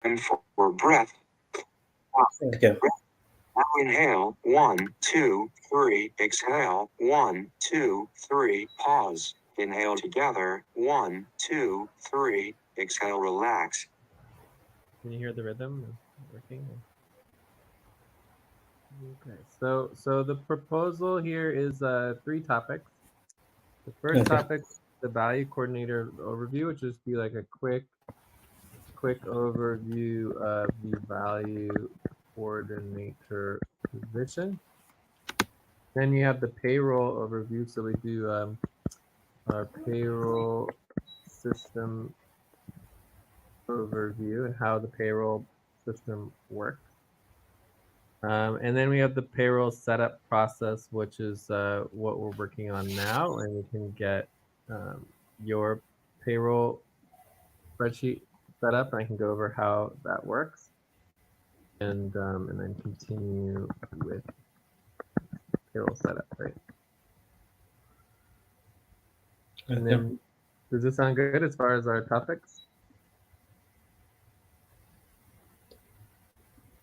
And for breath. Okay. Now inhale, 1, 2, 3, exhale, 1, 2, 3, pause. Inhale together, 1, 2, 3, exhale, relax. Can you hear the rhythm working? Okay, so the proposal here is 3 topics. The first Okay. topic, the value coordinator overview, which just be like a quick overview of the value coordinator position. Then you have the payroll overview. So we do our payroll system overview and how the payroll system works. And then we have the payroll setup process, which is what we're working on now, and we can get your payroll spreadsheet set up, and I can go over how that works, and then continue with payroll setup, right? And Okay. then, does this sound good as far as our topics?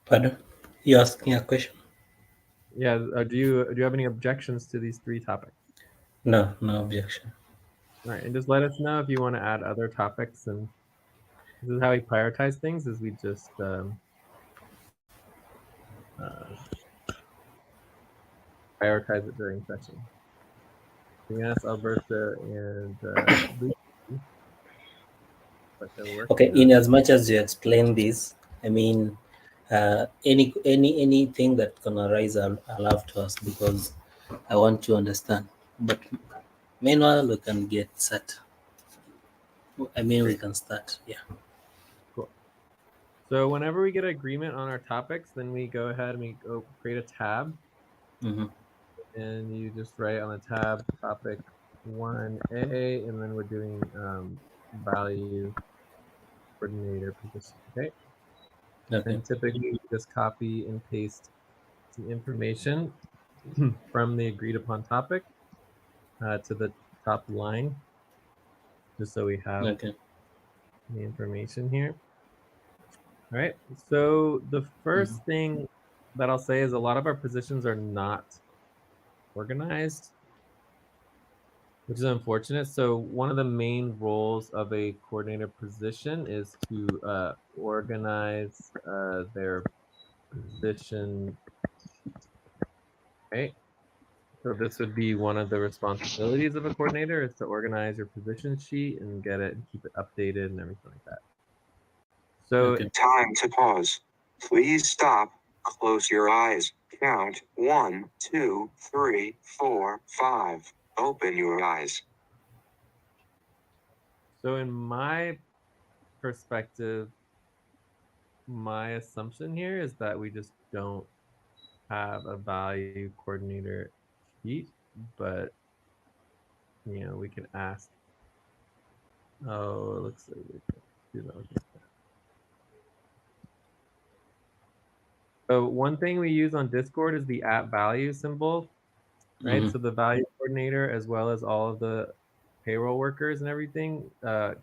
Pardon? You asking a question? Yeah. Do you have any objections to these 3 topics? No, no objection. All right, and just let us know if you want to add other topics. And this is how we prioritize things: is we just uh, prioritize it during session. Yes, Alberta and Lucy, what they're Okay, working in on. as much as you explain this, I mean, anything that can arise, I'll have to ask because I want to understand. But meanwhile, we can get set. I mean, we Great, can start. Yeah. cool. So whenever we get agreement on our topics, then we go ahead and we go create a tab, Mm-hmm. and you just write on the tab topic 1A, and then we're doing value coordinator position. Okay, Okay. and typically you just copy and paste some information from the agreed upon topic to the top line, just so we have Okay. the information here. All right. So the Mm-hmm. first thing that I'll say is a lot of our positions are not organized, which is unfortunate. So one of the main roles of a coordinator position is to organize their position. Right. So this would be one of the responsibilities of a coordinator, is to organize your position sheet and get it and keep it updated and everything like that. So Okay. Time to pause. Please stop. Close your eyes. Count 1, 2, 3, 4, 5. Open your eyes. so in my perspective, my assumption here is that we just don't have a value coordinator sheet, but we can ask. Oh, it looks like we can do that. So one thing we use on Discord is the @value symbol, right? Mm-hmm. So the value coordinator, as well as all of the payroll workers and everything,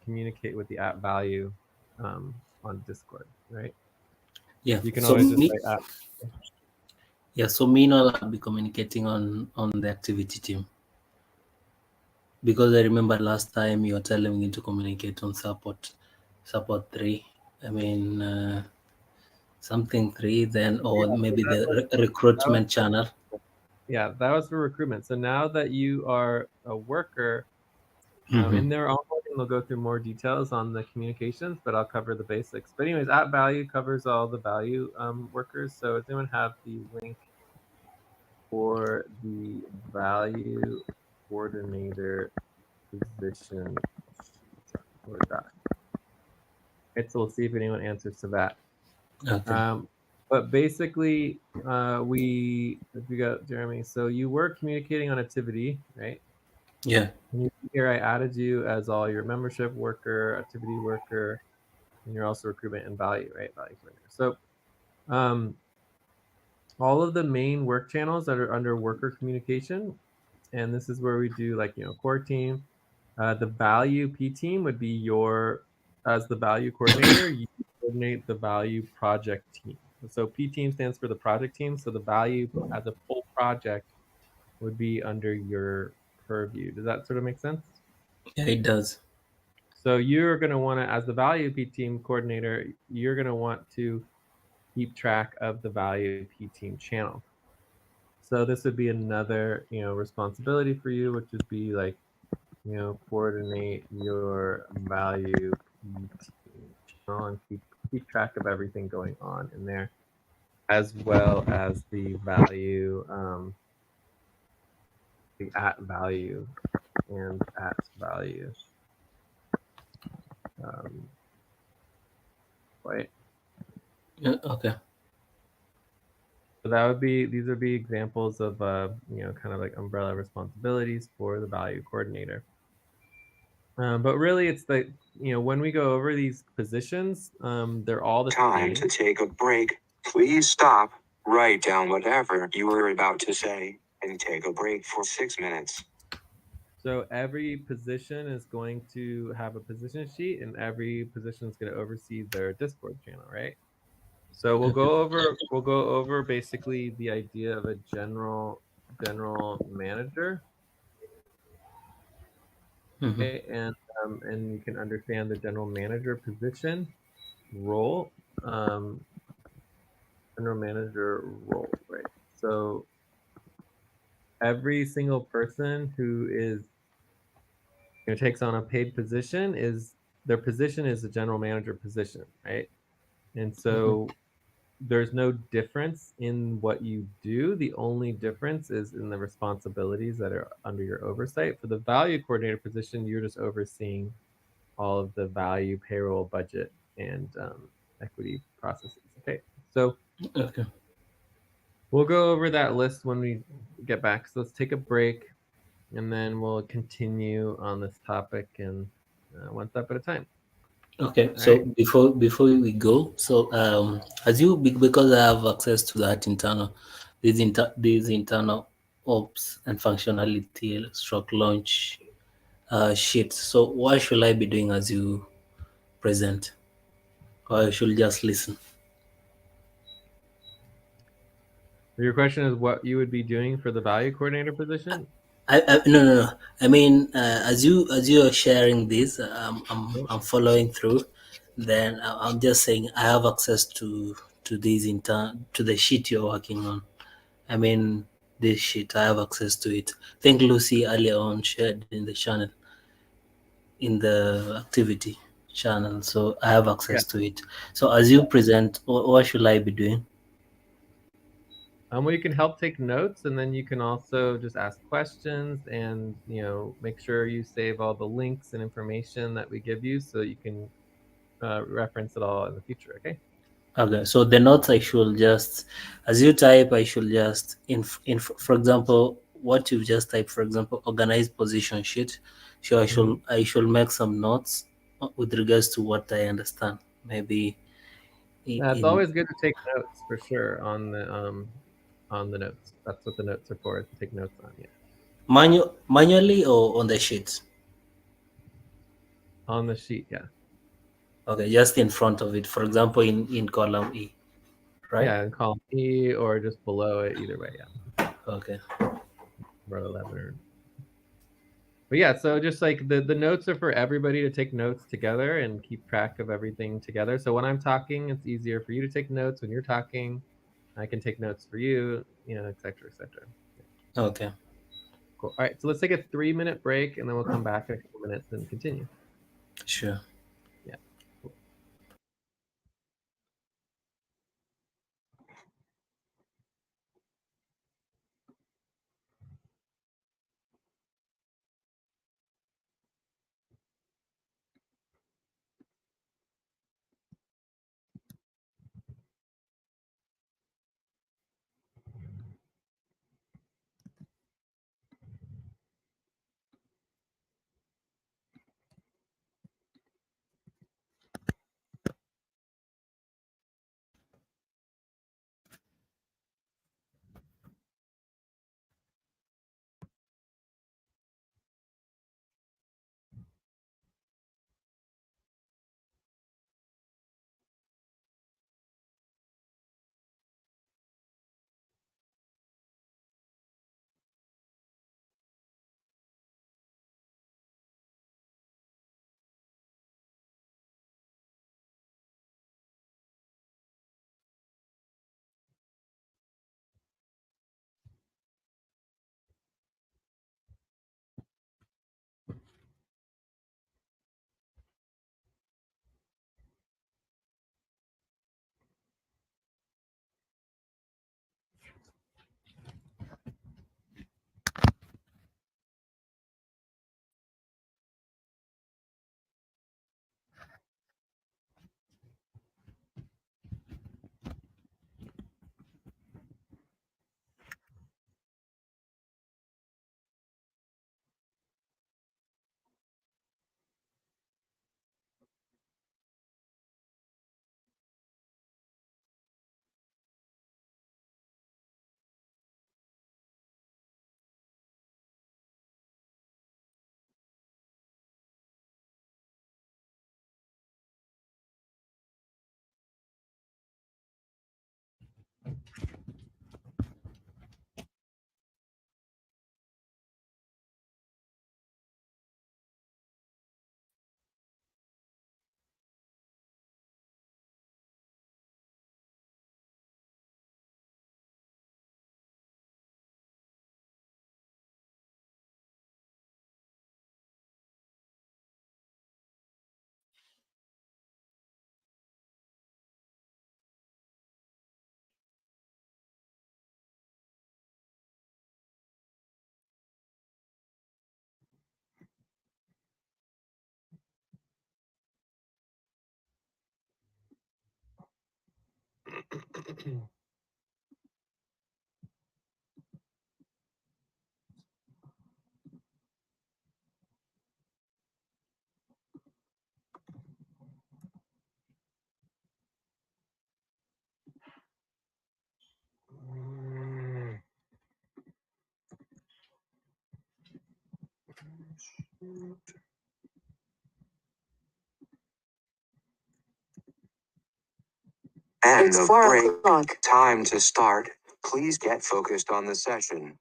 communicate with the @value on Discord, right? Yeah. You can So always just me. say Yeah. So meanwhile, I'll be communicating on the activity team because I remember last time you were telling me to communicate on support 3. I mean, something 3 then, or maybe the that was recruitment channel. Yeah, that was for recruitment. So now that you are a worker, Mm-hmm. in their onboarding, they'll go through more details on the communications, but I'll cover the basics. But anyways, @value covers all the value workers. So does anyone have the link for the value coordinator position or doc? Right, so we'll see if anyone answers to that. Okay. But basically, if you got Jeremy, so you were communicating on activity, right? Yeah. And here I added you as all your membership worker, activity worker, and you're also recruitment and value, right? Value coordinator. So all of the main work channels that are under worker communication, and this is where we do core team. The value P team would be your as the value coordinator, you coordinate the value project team. So P team stands for the project team. So the value as a full project would be under your purview. Does that sort of make sense? Yeah, it does. So you're going to want to, as the value P team coordinator, you're going to want to keep track of the value P team channel. So this would be another, responsibility for you, which would be like, coordinate your value P team channel and keep track of everything going on in there, as well as the value, the at value and at value. Right. Yeah, okay. So these would be examples of, kind of like umbrella responsibilities for the value coordinator. But really, it's the, when we go over these positions, they're all the Time same. to take a break. Please stop, write down whatever you were about to say, and take a break for 6 minutes. So every position is going to have a position sheet, and every position is going to oversee their Discord channel, right? So we'll go over basically the idea of a general manager, okay? And you can understand the general manager position role, general manager role, right? So every single person who is, takes on a paid position is their position is the general manager position, right? And so there's no difference in what you do. The only difference is in the responsibilities that are under your oversight. For the value coordinator position, you're just overseeing all of the value, payroll, budget, and equity processes. Okay, so Okay. we'll go over that list when we get back. So let's take a break, and then we'll continue on this topic and one step at a time. Okay, All so right. before we go, so as you because I have access to that these internal ops and functionality stroke launch sheets. So what should I be doing as you present, or I should just listen? Your question is what you would be doing for the value coordinator position? No. I mean, as you are sharing this, I'm following through. Then I'm just saying I have access to these to the sheet you're working on. I mean, this sheet I have access to it. I think Lucy earlier on shared in the channel, in the activity channel, so I have Yeah. access to it. So as you present, what should I be doing? Well, you can help take notes, and then you can also just ask questions, and make sure you save all the links and information that we give you, so you can reference it all in the future. Okay. Okay, so the notes I should just, as you type, I should just for example, what you just type, for example, organized position sheet. So I should make some notes with regards to what I understand. Maybe It's in always good to take notes for sure on the notes. That's what the notes are for, is to take notes on. Yeah. manually or on the sheet. On the sheet. Yeah. Okay, just in front of it. For example, in column E, right? Yeah, and column E or just below it. Either way. Yeah. Okay. Row 11 or. But yeah, so just like the notes are for everybody to take notes together and keep track of everything together. So when I'm talking, it's easier for you to take notes. When you're talking, I can take notes for you, et cetera, et cetera. Okay. Cool. All right, so let's take a 3-minute break, and then we'll come back in a couple minutes and continue. Sure. Yeah. Cool. End It's of 4 break. o'clock. Time to start. Please get focused on the session.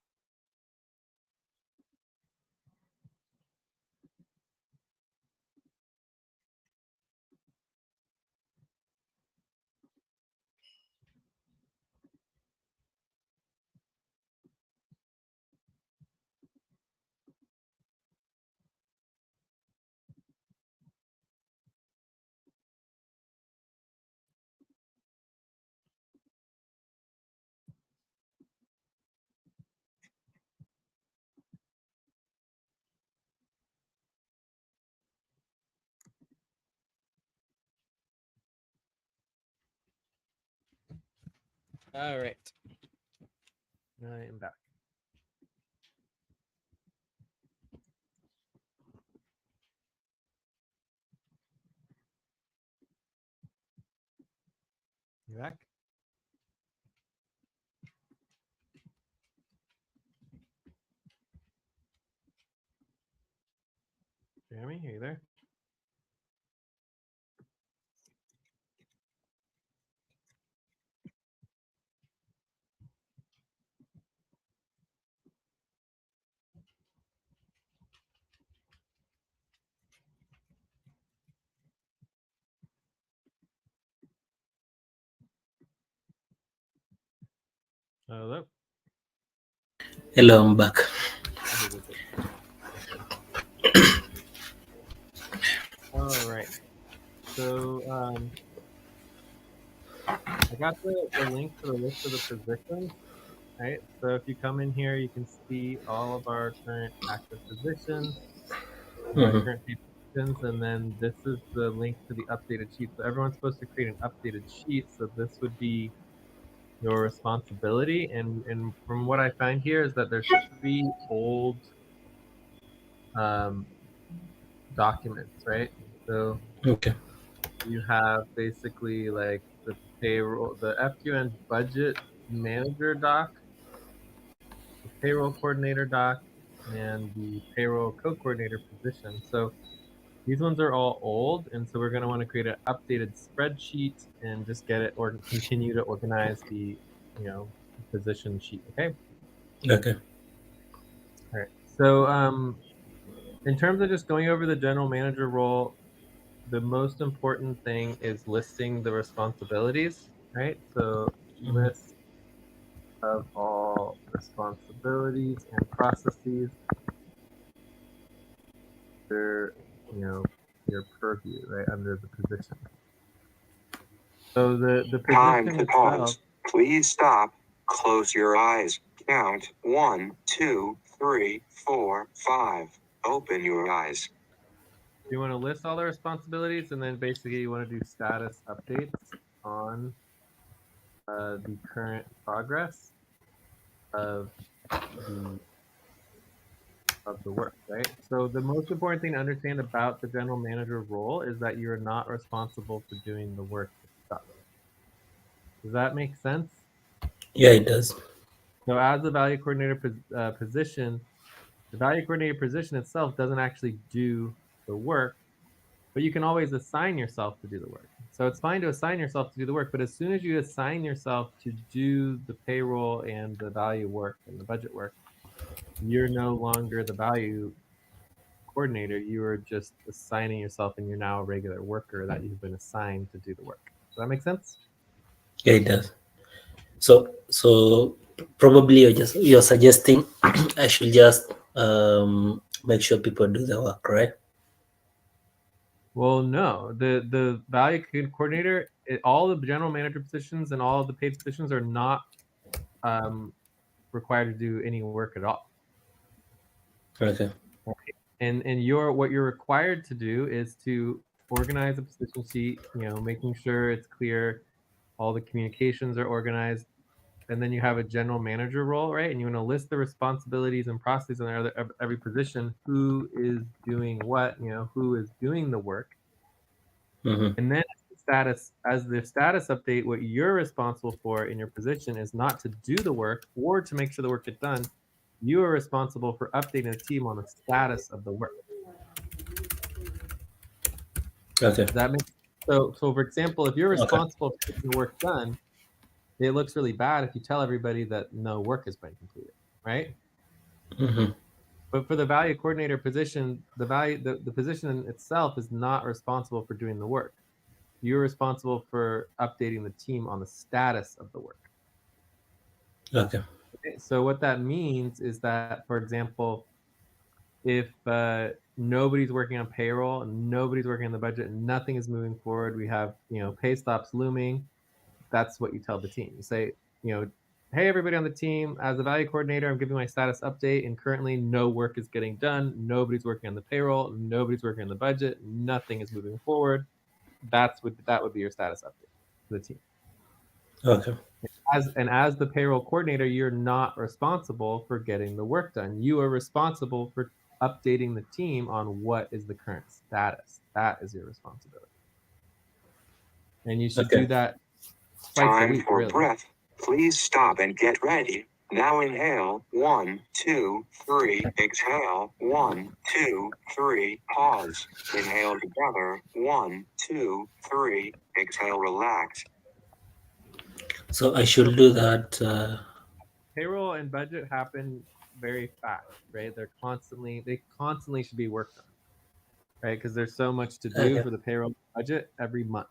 All right. I am back. You back? Jeremy, are you there? Hello. Hello, I'm back. Okay, good, good. All right. So I got the link to the list of the positions, right? So if you come in here, you can see all of our current active positions, Mhm. current paid positions, and then this is the link to the updated sheet. So everyone's supposed to create an updated sheet. So this would be your responsibility. And from what I find here is that there's 3 old um, documents, right? So Okay. you have basically like the payroll, the FQN budget manager doc, the payroll coordinator doc, and the payroll co-coordinator position. So these ones are all old, and so we're going to want to create an updated spreadsheet and just get it or continue to organize the, position sheet. Okay. Okay. All right. So in terms of just going over the general manager role, the most important thing is listing the responsibilities, right? So Mhm. list of all responsibilities and processes under, you know, your purview, right, under the position. So the Time position to itself, pause. Please stop. Close your eyes. Count 1, 2, 3, 4, 5. Open your eyes. you want to list all the responsibilities, and then basically you want to do status updates on the current progress of the work, right? So the most important thing to understand about the general manager role is that you're not responsible for doing the work itself. Does that make sense? Yeah, it does. So as the value coordinator position, the value coordinator position itself doesn't actually do the work, but you can always assign yourself to do the work. So it's fine to assign yourself to do the work, but as soon as you assign yourself to do the payroll and the value work and the budget work, you're no longer the value coordinator. You are just assigning yourself, and you're now a regular worker that you've been assigned to do the work. Does that make sense? Yeah, it does. So probably you're suggesting I should just make sure people do the work, right? Well, no. The value coordinator, all the general manager positions and all of the paid positions are not required to do any work at all. Okay. And what you're required to do is to organize a position sheet, making sure it's clear, all the communications are organized, and then you have a general manager role, right? And you want to list the responsibilities and processes in every position, who is doing what, who is doing the work. Mm-hmm. And then as the status update, what you're responsible for in your position is not to do the work or to make sure the work gets done. You are responsible for updating the team on the status of the work. Okay. Does that make so for example, if you're responsible for getting the work done, it looks really bad if you tell everybody that no work has been completed, right? Mm-hmm. But for the value coordinator position, the position itself is not responsible for doing the work. You're responsible for updating the team on the status of the work. Okay. Okay, so what that means is that, for example, if nobody's working on payroll, nobody's working on the budget, nothing is moving forward, we have pay stops looming, that's what you tell the team. You say, hey, everybody on the team, as a value coordinator, I'm giving my status update, and currently no work is getting done. Nobody's working on the payroll. Nobody's working on the budget. Nothing is moving forward. That would be your status update to the team. Okay. As the payroll coordinator, you're not responsible for getting the work done. You are responsible for updating the team on what is the current status. That is your responsibility. And you should do that twice a Time week, for really. breath. Please stop and get ready. Now inhale. 1, 2, 3. Exhale. 1, 2, 3. Pause. Inhale together. 1, 2, 3. Exhale. Relax. So I should do that. Payroll and budget happen very fast, right? They constantly should be worked on, right? Because there's so much to do Okay. for the payroll budget every month,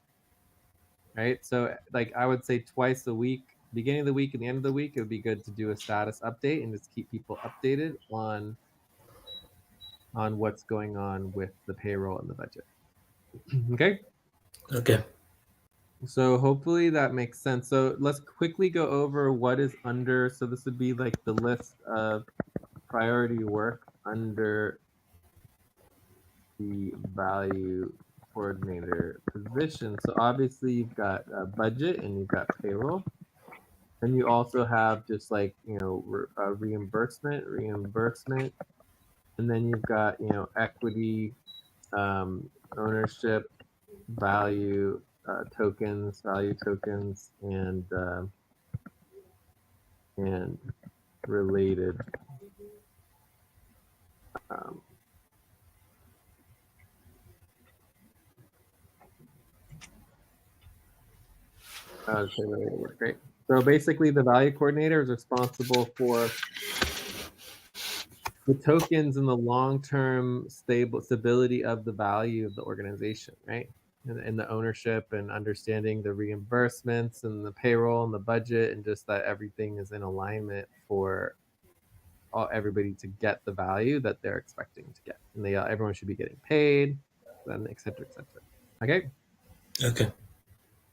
right? So like I would say twice a week, beginning of the week and the end of the week, it would be good to do a status update and just keep people updated on what's going on with the payroll and the budget. Okay. Okay. So hopefully that makes sense. So let's quickly go over what is under. So this would be like the list of priority work under the value coordinator position. So obviously you've got a budget and you've got payroll. And you also have just like, reimbursement. And then you've got, equity, ownership, value tokens, and related. Related work, right? So basically, the value coordinator is responsible for the tokens and the long-term stability of the value of the organization, right? And the ownership and understanding the reimbursements and the payroll and the budget, and just that everything is in alignment for everybody to get the value that they're expecting to get, and everyone should be getting paid, and et cetera, et cetera. Okay. Okay.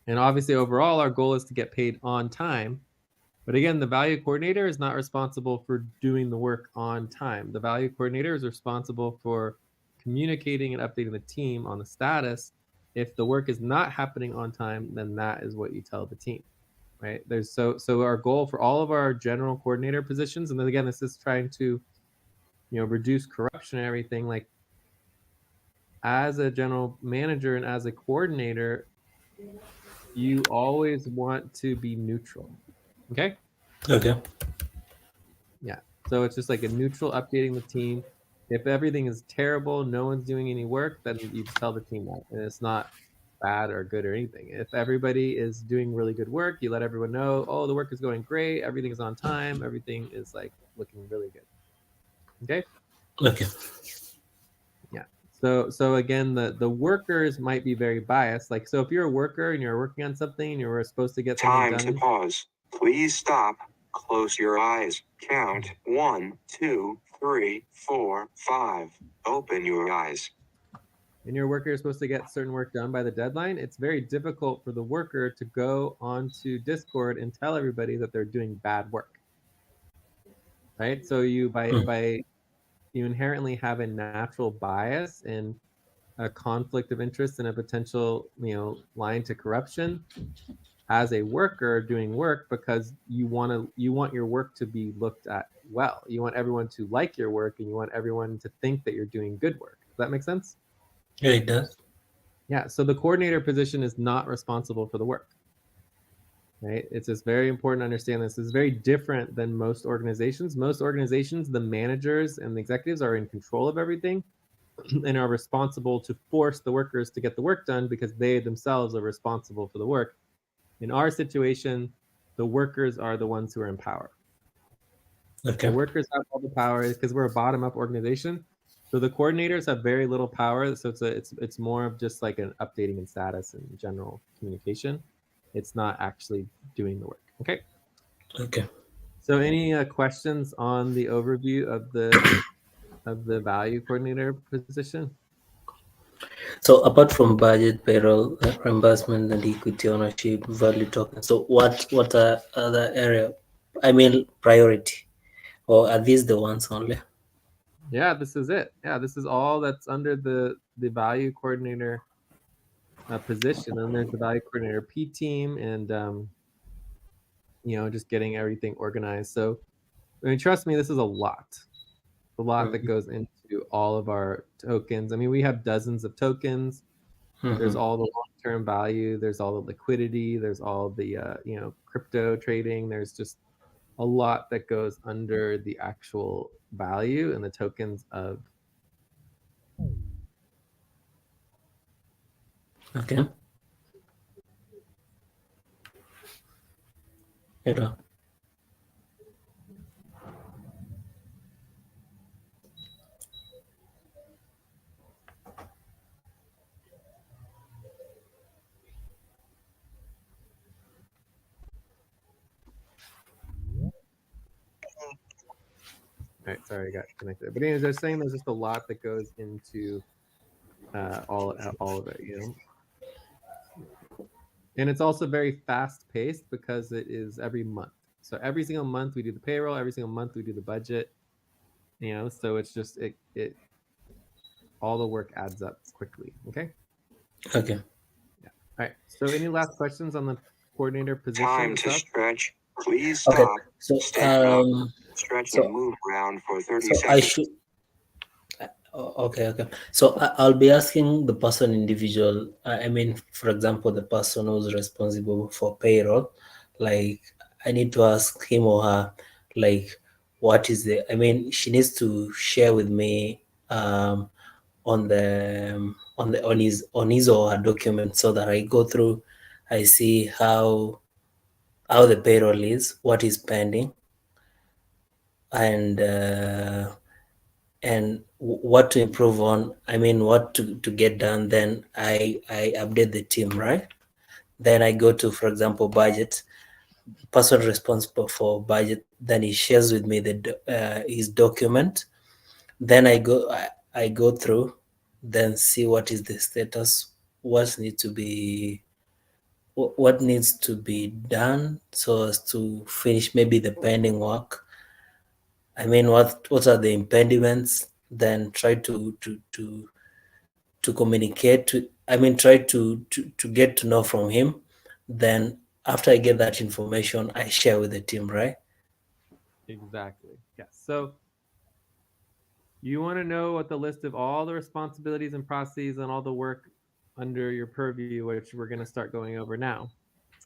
And obviously, overall, our goal is to get paid on time. But again, the value coordinator is not responsible for doing the work on time. The value coordinator is responsible for communicating and updating the team on the status. If the work is not happening on time, then that is what you tell the team, right? So our goal for all of our general coordinator positions, and then again, this is trying to, reduce corruption and everything. Like, as a general manager and as a coordinator, you always want to be neutral. Okay. Okay. Yeah. So it's just like a neutral updating the team. If everything is terrible, no one's doing any work, then you just tell the team that. And it's not bad or good or anything. If everybody is doing really good work, you let everyone know, oh, the work is going great, everything is on time, everything is like looking really good. Okay. Okay. Yeah. So again, the workers might be very biased. Like, so if you're a worker and you're working on something and you're supposed to get something Time to done. pause. Please stop. Close your eyes. Count 1, 2, 3, 4, 5. Open your eyes. And your worker is supposed to get certain work done by the deadline, it's very difficult for the worker to go onto Discord and tell everybody that they're doing bad work. Right? So you by you inherently have a natural bias and a conflict of interest and a potential, line to corruption as a worker doing work, because you want your work to be looked at well. You want everyone to like your work and you want everyone to think that you're doing good work. Does that make sense? Yeah, it does. Yeah, so the coordinator position is not responsible for the work. Right? It's just very important to understand this. It's very different than most organizations. Most organizations, the managers and the executives are in control of everything and are responsible to force the workers to get the work done because they themselves are responsible for the work. In our situation, the workers are the ones who are in power. Okay. The workers have all the power because we're a bottom-up organization. So the coordinators have very little power. So it's more of just like an updating in status and general communication. It's not actually doing the work. Okay. Okay. So any questions on the overview of the value coordinator position? So apart from budget, payroll, reimbursement, and equity ownership, value token. So what are other area? I mean priority, or are these the ones only? Yeah, this is it. Yeah, this is all that's under the value coordinator position. And there's the value coordinator P team, and just getting everything organized. So I mean, trust me, this is a lot that goes into all of our tokens. I mean, we have dozens of tokens. There's Mm-hmm. all the long-term value. There's all the liquidity. There's all the crypto trading. There's just a lot that goes under the actual value and the tokens of. Okay. Yeah. All right, sorry, I got connected. But anyways, I was saying there's just a lot that goes into all of it. And it's also very fast paced because it is every month. So every single month we do the payroll, every single month we do the budget. So it's just it all the work adds up quickly. Okay. Okay. Yeah. All right. So any last questions on the coordinator position Time to itself? stretch. Please Okay. stop. So Stand up. Stretch and move around for 30 I seconds. should. Okay. So I'll be asking the person individual. I mean, for example, the person who's responsible for payroll. Like, I need to ask him or her, like, what is the? I mean, she needs to share with me on his or her document so that I go through. I see how the payroll is, what is pending, and what to improve on. I mean, what to get done. Then I update the team, right? Then I go to, for example, budget. Person responsible for budget. Then he shares with me his document. Then I go through, then see what is the status, what needs to be done so as to finish maybe the pending work. I mean, what are the impediments? Then try to communicate to. I mean, try to get to know from him. Then after I get that information, I share with the team, right? Exactly. Yes. So you want to know what the list of all the responsibilities and processes and all the work under your purview, which we're going to start going over now.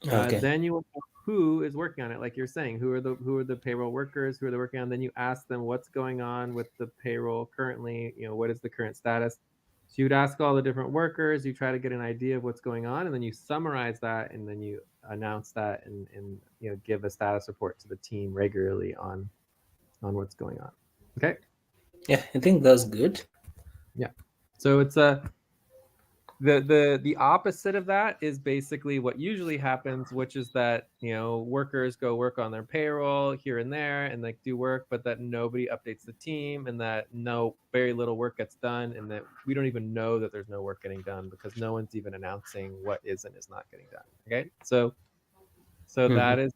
Okay. Then you want to know who is working on it, like you're saying, who are the payroll workers, who are they working on. Then you ask them what's going on with the payroll currently. What is the current status. So you'd ask all the different workers, you try to get an idea of what's going on, and then you summarize that, and then you announce that, and give a status report to the team regularly on what's going on. Okay. Yeah, I think that's good. Yeah. So it's the opposite of that is basically what usually happens, which is that workers go work on their payroll here and there and like do work, but that nobody updates the team, and that very little work gets done, and that we don't even know that there's no work getting done because no one's even announcing what is and is not getting done. Okay, so that is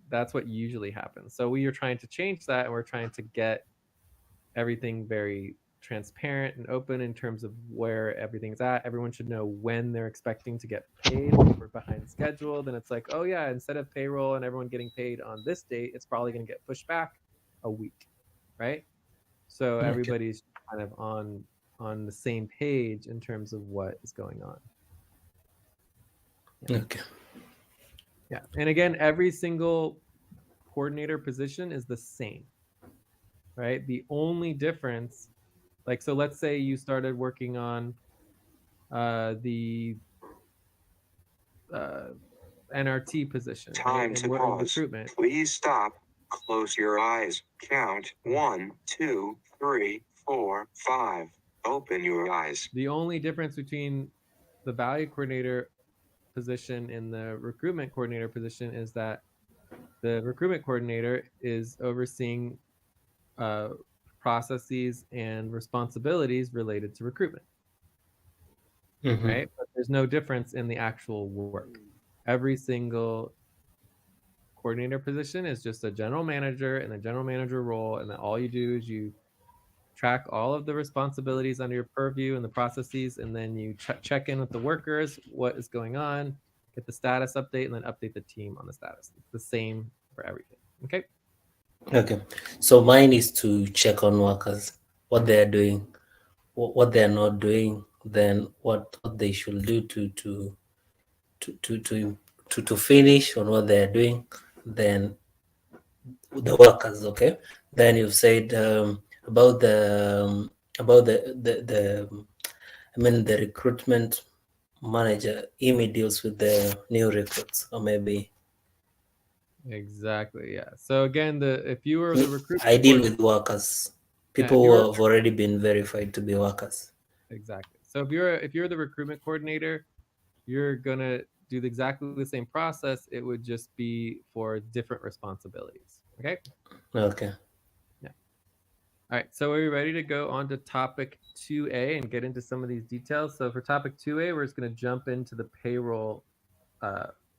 that's what usually happens. So we are trying to change that, and we're trying to get everything very transparent and open in terms of where everything's at. Everyone should know when they're expecting to get paid. If we're behind schedule, then it's like, oh yeah, instead of payroll and everyone getting paid on this date, it's probably going to get pushed back a week, right? So everybody's kind of on the same page in terms of what is going on. Yeah. Okay. Yeah, and again, every single coordinator position is the same, right? The only difference, like, so let's say you started working on the NRT position. Time right? to pause. Recruitment. Please stop. Close your eyes. Count 1, 2, 3, 4, 5. Open your eyes. The only difference between the value coordinator position and the recruitment coordinator position is that the recruitment coordinator is overseeing processes and responsibilities related to recruitment. Right? But there's no difference in the actual work. Every single coordinator position is just a general manager and a general manager role, and then all you do is you track all of the responsibilities under your purview and the processes, and then you check in with the workers, what is going on, get the status update, and then update the team on the status. It's the same for everything. Okay. Okay. So mine is to check on workers, what they're doing, what they're not doing, then what they should do to finish on what they're doing, then the workers. Okay. Then you've said about the the recruitment manager. Amy deals with the new recruits, or maybe. Exactly. Yeah. So again, if you were the recruitment, I deal with workers, people who have already been verified to be workers. Exactly. So if you're the recruitment coordinator, you're gonna do exactly the same process. It would just be for different responsibilities. Okay. Okay. Yeah. All right. So are you ready to go on to topic 2A and get into some of these details? So for topic 2A, we're just going to jump into the payroll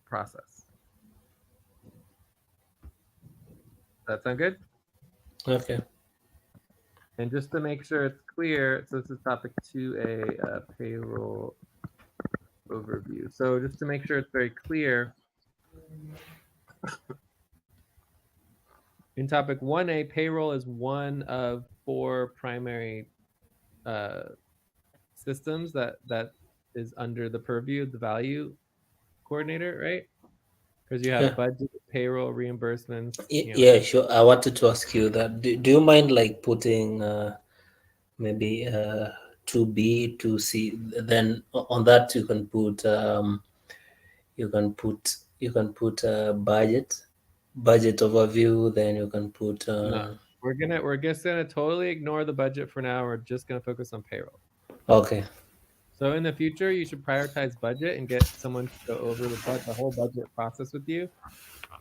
process. That sound good? Okay. And just to make sure it's clear, so this is topic 2A, payroll overview. So just to make sure it's very clear, in topic 1A, payroll is one of 4 primary systems that is under the purview of the value coordinator, right? Because you have budget, payroll, reimbursements. Yeah, sure. I wanted to ask you that. Do you mind like putting maybe 2B, 2C? Then on that you can put budget overview. Then you can put. No, we're just gonna totally ignore the budget for now. We're just gonna focus on payroll. Okay. So in the future, you should prioritize budget and get someone to go over the whole budget process with you.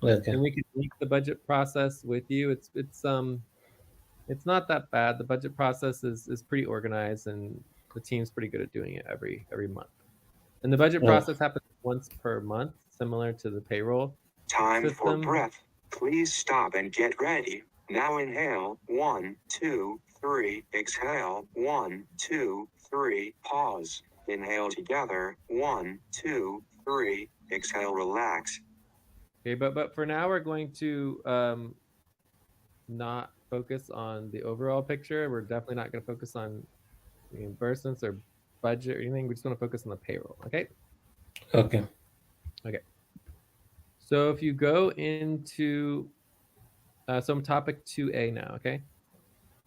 Okay. And we can link the budget process with you. It's not that bad. The budget process is pretty organized, and the team's pretty good at doing it every month. And the budget process happens once per month, similar to the payroll Time system. for breath. Please stop and get ready. Now inhale, 1, 2, 3. Exhale, 1, 2, 3. Pause. Inhale together, 1, 2, 3. Exhale, relax. Okay, but for now we're going to not focus on the overall picture. We're definitely not going to focus on reimbursements or budget or anything. We just want to focus on the payroll. Okay. Okay. Okay. So if you go into some topic 2A now, okay.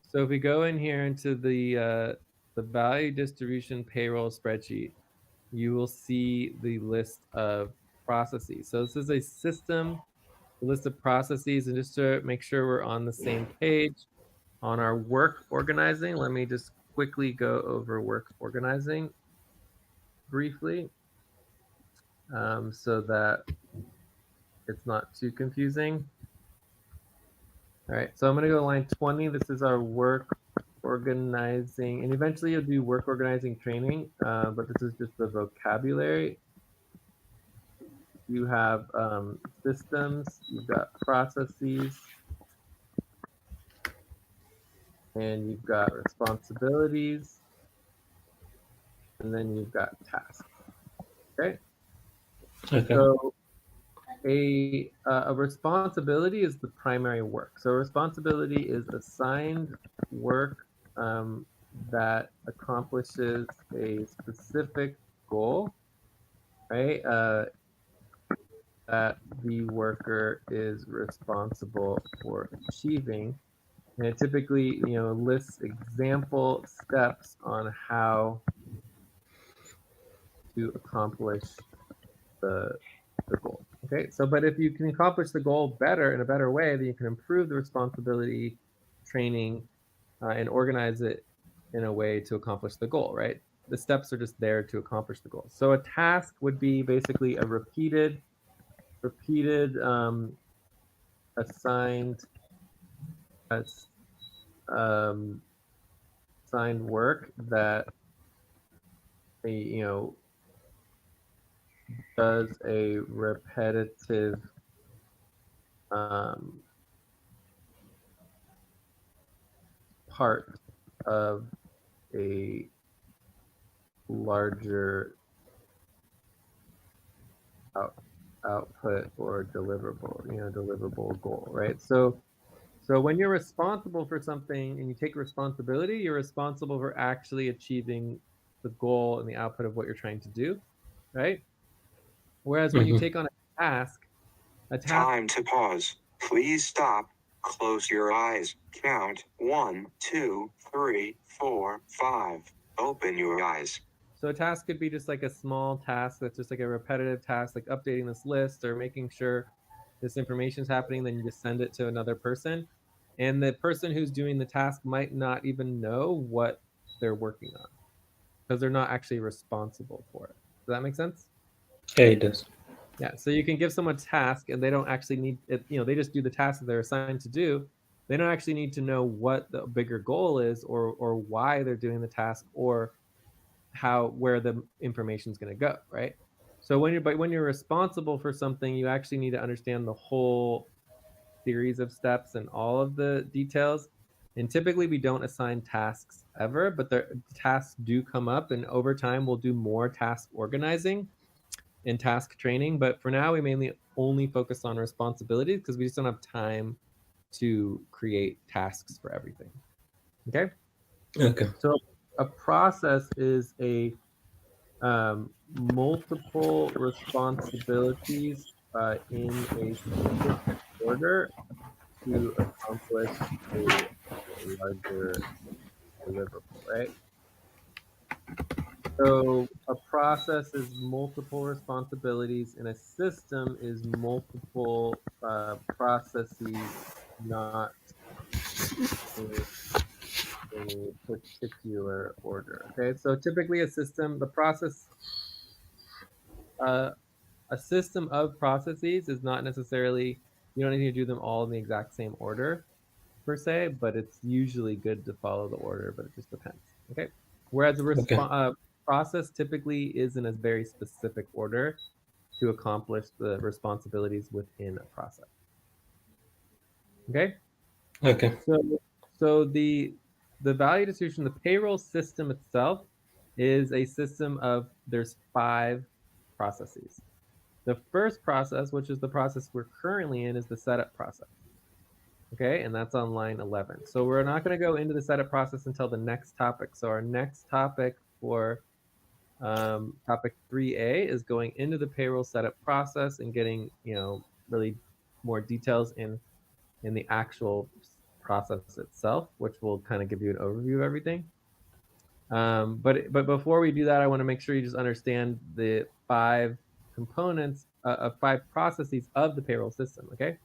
So if we go in here into the the value distribution payroll spreadsheet, you will see the list of processes. So this is a system, a list of processes, and just to make sure we're on the same page on our work organizing, let me just quickly go over work organizing briefly, so that it's not too confusing. All right, so I'm gonna go to line 20. This is our work organizing, and eventually you'll do work organizing training, but this is just the vocabulary. You have systems, you've got processes, and you've got responsibilities, and then you've got tasks. Okay. Okay. So a responsibility is the primary work. So a responsibility is assigned work that accomplishes a specific goal, right? That the worker is responsible for achieving. And it typically, lists example steps on how to accomplish the goal. Okay, so but if you can accomplish the goal better in a better way, then you can improve the responsibility training and organize it in a way to accomplish the goal, right? The steps are just there to accomplish the goal. So a task would be basically a repeated assigned as assigned work that does a repetitive part of a larger output or deliverable goal, right? So when you're responsible for something and you take responsibility, you're responsible for actually achieving the goal and the output of what you're trying to do, right? Whereas when you take on a task. Time to pause. Please stop. Close your eyes. Count 1, 2, 3, 4, 5. Open your eyes. So a task could be just like a small task that's just like a repetitive task, like updating this list or making sure this information is happening. Then you just send it to another person. And the person who's doing the task might not even know what they're working on because they're not actually responsible for it. Does that make sense? Yeah, it does. Yeah, so you can give someone a task and they don't actually need it, they just do the task that they're assigned to do. They don't actually need to know what the bigger goal is or why they're doing the task or where the information is going to go, right? So when you're responsible for something, you actually need to understand the whole series of steps and all of the details. And typically we don't assign tasks ever, but the tasks do come up, and over time we'll do more task organizing and task training. But for now, we mainly only focus on responsibilities because we just don't have time to create tasks for everything. Okay. Okay. So a process is a multiple responsibilities in a specific order to accomplish a larger deliverable, right? So a process is multiple responsibilities, and a system is multiple processes, not in a particular order. Okay, so typically a system, a system of processes is not necessarily, you don't need to do them all in the exact same order per se, but it's usually good to follow the order, but it just depends. Okay, whereas a process typically is in a very specific order to accomplish the responsibilities within a process. Okay. Okay. So the value distribution, the payroll system itself is a system of, there's 5 processes. The first process, which is the process we're currently in, is the setup process. Okay, and that's on line 11. So we're not going to go into the setup process until the next topic. So our next topic for topic 3A is going into the payroll setup process and getting, really more details in the actual process itself, which will kind of give you an overview of everything. But before we do that, I want to make sure you just understand the 5 components of 5 processes of the payroll system. Okay.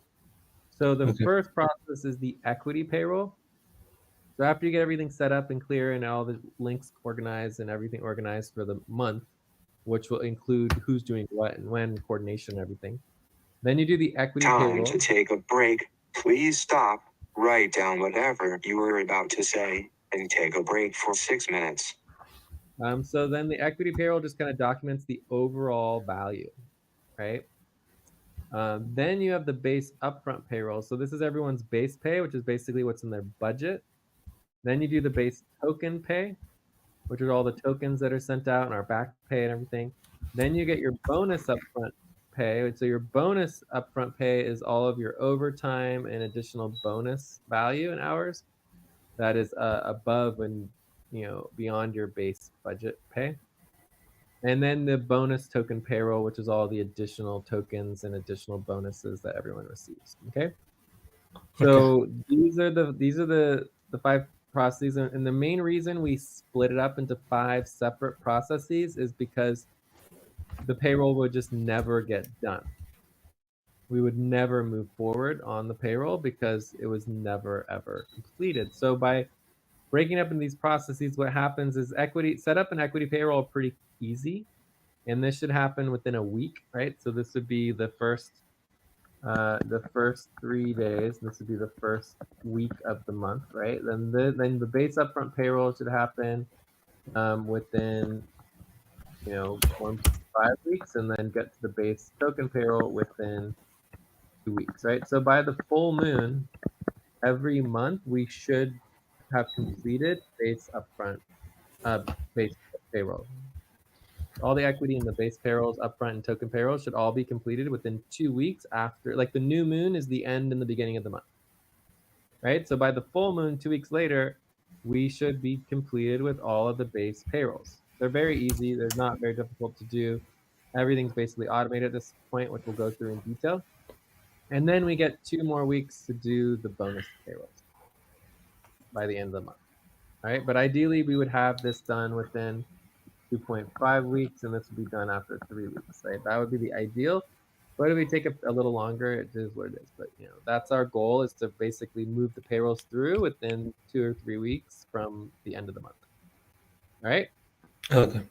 So the Okay. first process is the equity payroll. So after you get everything set up and clear and all the links organized and everything organized for the month, which will include who's doing what and when, coordination, and everything. Then you do the equity Time payroll. to take a break. Please stop, write down whatever you were about to say, and take a break for 6 minutes. So then the equity payroll just kind of documents the overall value, right? Then you have the base upfront payroll. So this is everyone's base pay, which is basically what's in their budget. Then you do the base token pay, which are all the tokens that are sent out and our back pay and everything. Then you get your bonus upfront pay. So your bonus upfront pay is all of your overtime and additional bonus value in hours that is above and beyond your base budget pay. And then the bonus token payroll, which is all the additional tokens and additional bonuses that everyone receives. Okay. Okay. So these are the 5 processes, and the main reason we split it up into 5 separate processes is because the payroll would just never get done. We would never move forward on the payroll because it was never ever completed. So by breaking up in these processes, what happens is set up an equity payroll pretty easy, and this should happen within a week, right? So this would be the first 3 days. This would be the first week of the month, right? Then the base upfront payroll should happen within 1 to 5 weeks, and then get to the base token payroll within 2 weeks, right? So by the full moon, every month we should have completed base payroll. All the equity in the base payrolls, upfront and token payrolls should all be completed within 2 weeks after, like the new moon is the end and the beginning of the month, right? So by the full moon, 2 weeks later, we should be completed with all of the base payrolls. They're very easy. They're not very difficult to do. Everything's basically automated at this point, which we'll go through in detail. And then we get 2 more weeks to do the bonus payrolls by the end of the month. All right. But ideally, we would have this done within 2.5 weeks, and this would be done after 3 weeks, right? That would be the ideal. But if we take a little longer, it is what it is. But that's our goal, is to basically move the payrolls through within 2 or 3 weeks from the end of the month. All right. Okay.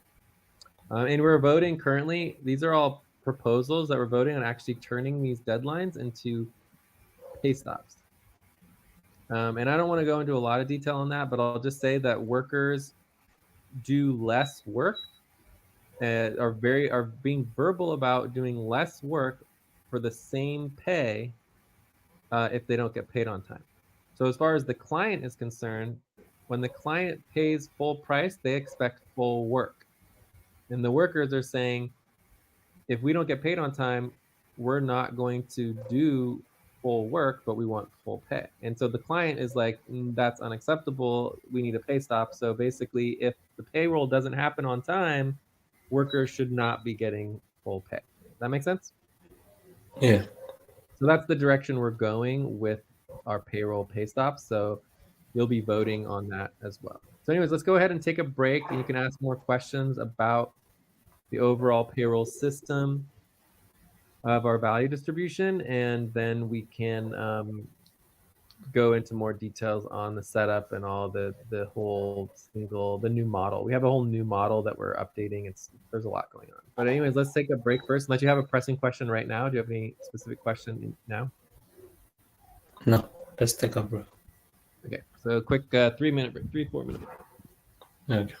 And we're voting currently. These are all proposals that we're voting on, actually turning these deadlines into pay stops. And I don't want to go into a lot of detail on that, but I'll just say that workers do less work, are being verbal about doing less work for the same pay if they don't get paid on time. So as far as the client is concerned, when the client pays full price, they expect full work. And the workers are saying, if we don't get paid on time, we're not going to do full work, but we want full pay. And so the client is like, that's unacceptable. We need a pay stop. So basically, if the payroll doesn't happen on time, workers should not be getting full pay. Does that make sense? Yeah. So that's the direction we're going with our payroll pay stops. So you'll be voting on that as well. So anyways, let's go ahead and take a break, and you can ask more questions about the overall payroll system of our value distribution, and then we can go into more details on the setup and all the new model. We have a whole new model that we're updating. There's a lot going on. But anyways, let's take a break first. Unless you have a pressing question right now. Do you have any specific question now? No, let's take a break. Okay, so a quick 3-minute break, 3-4 minute break. Okay.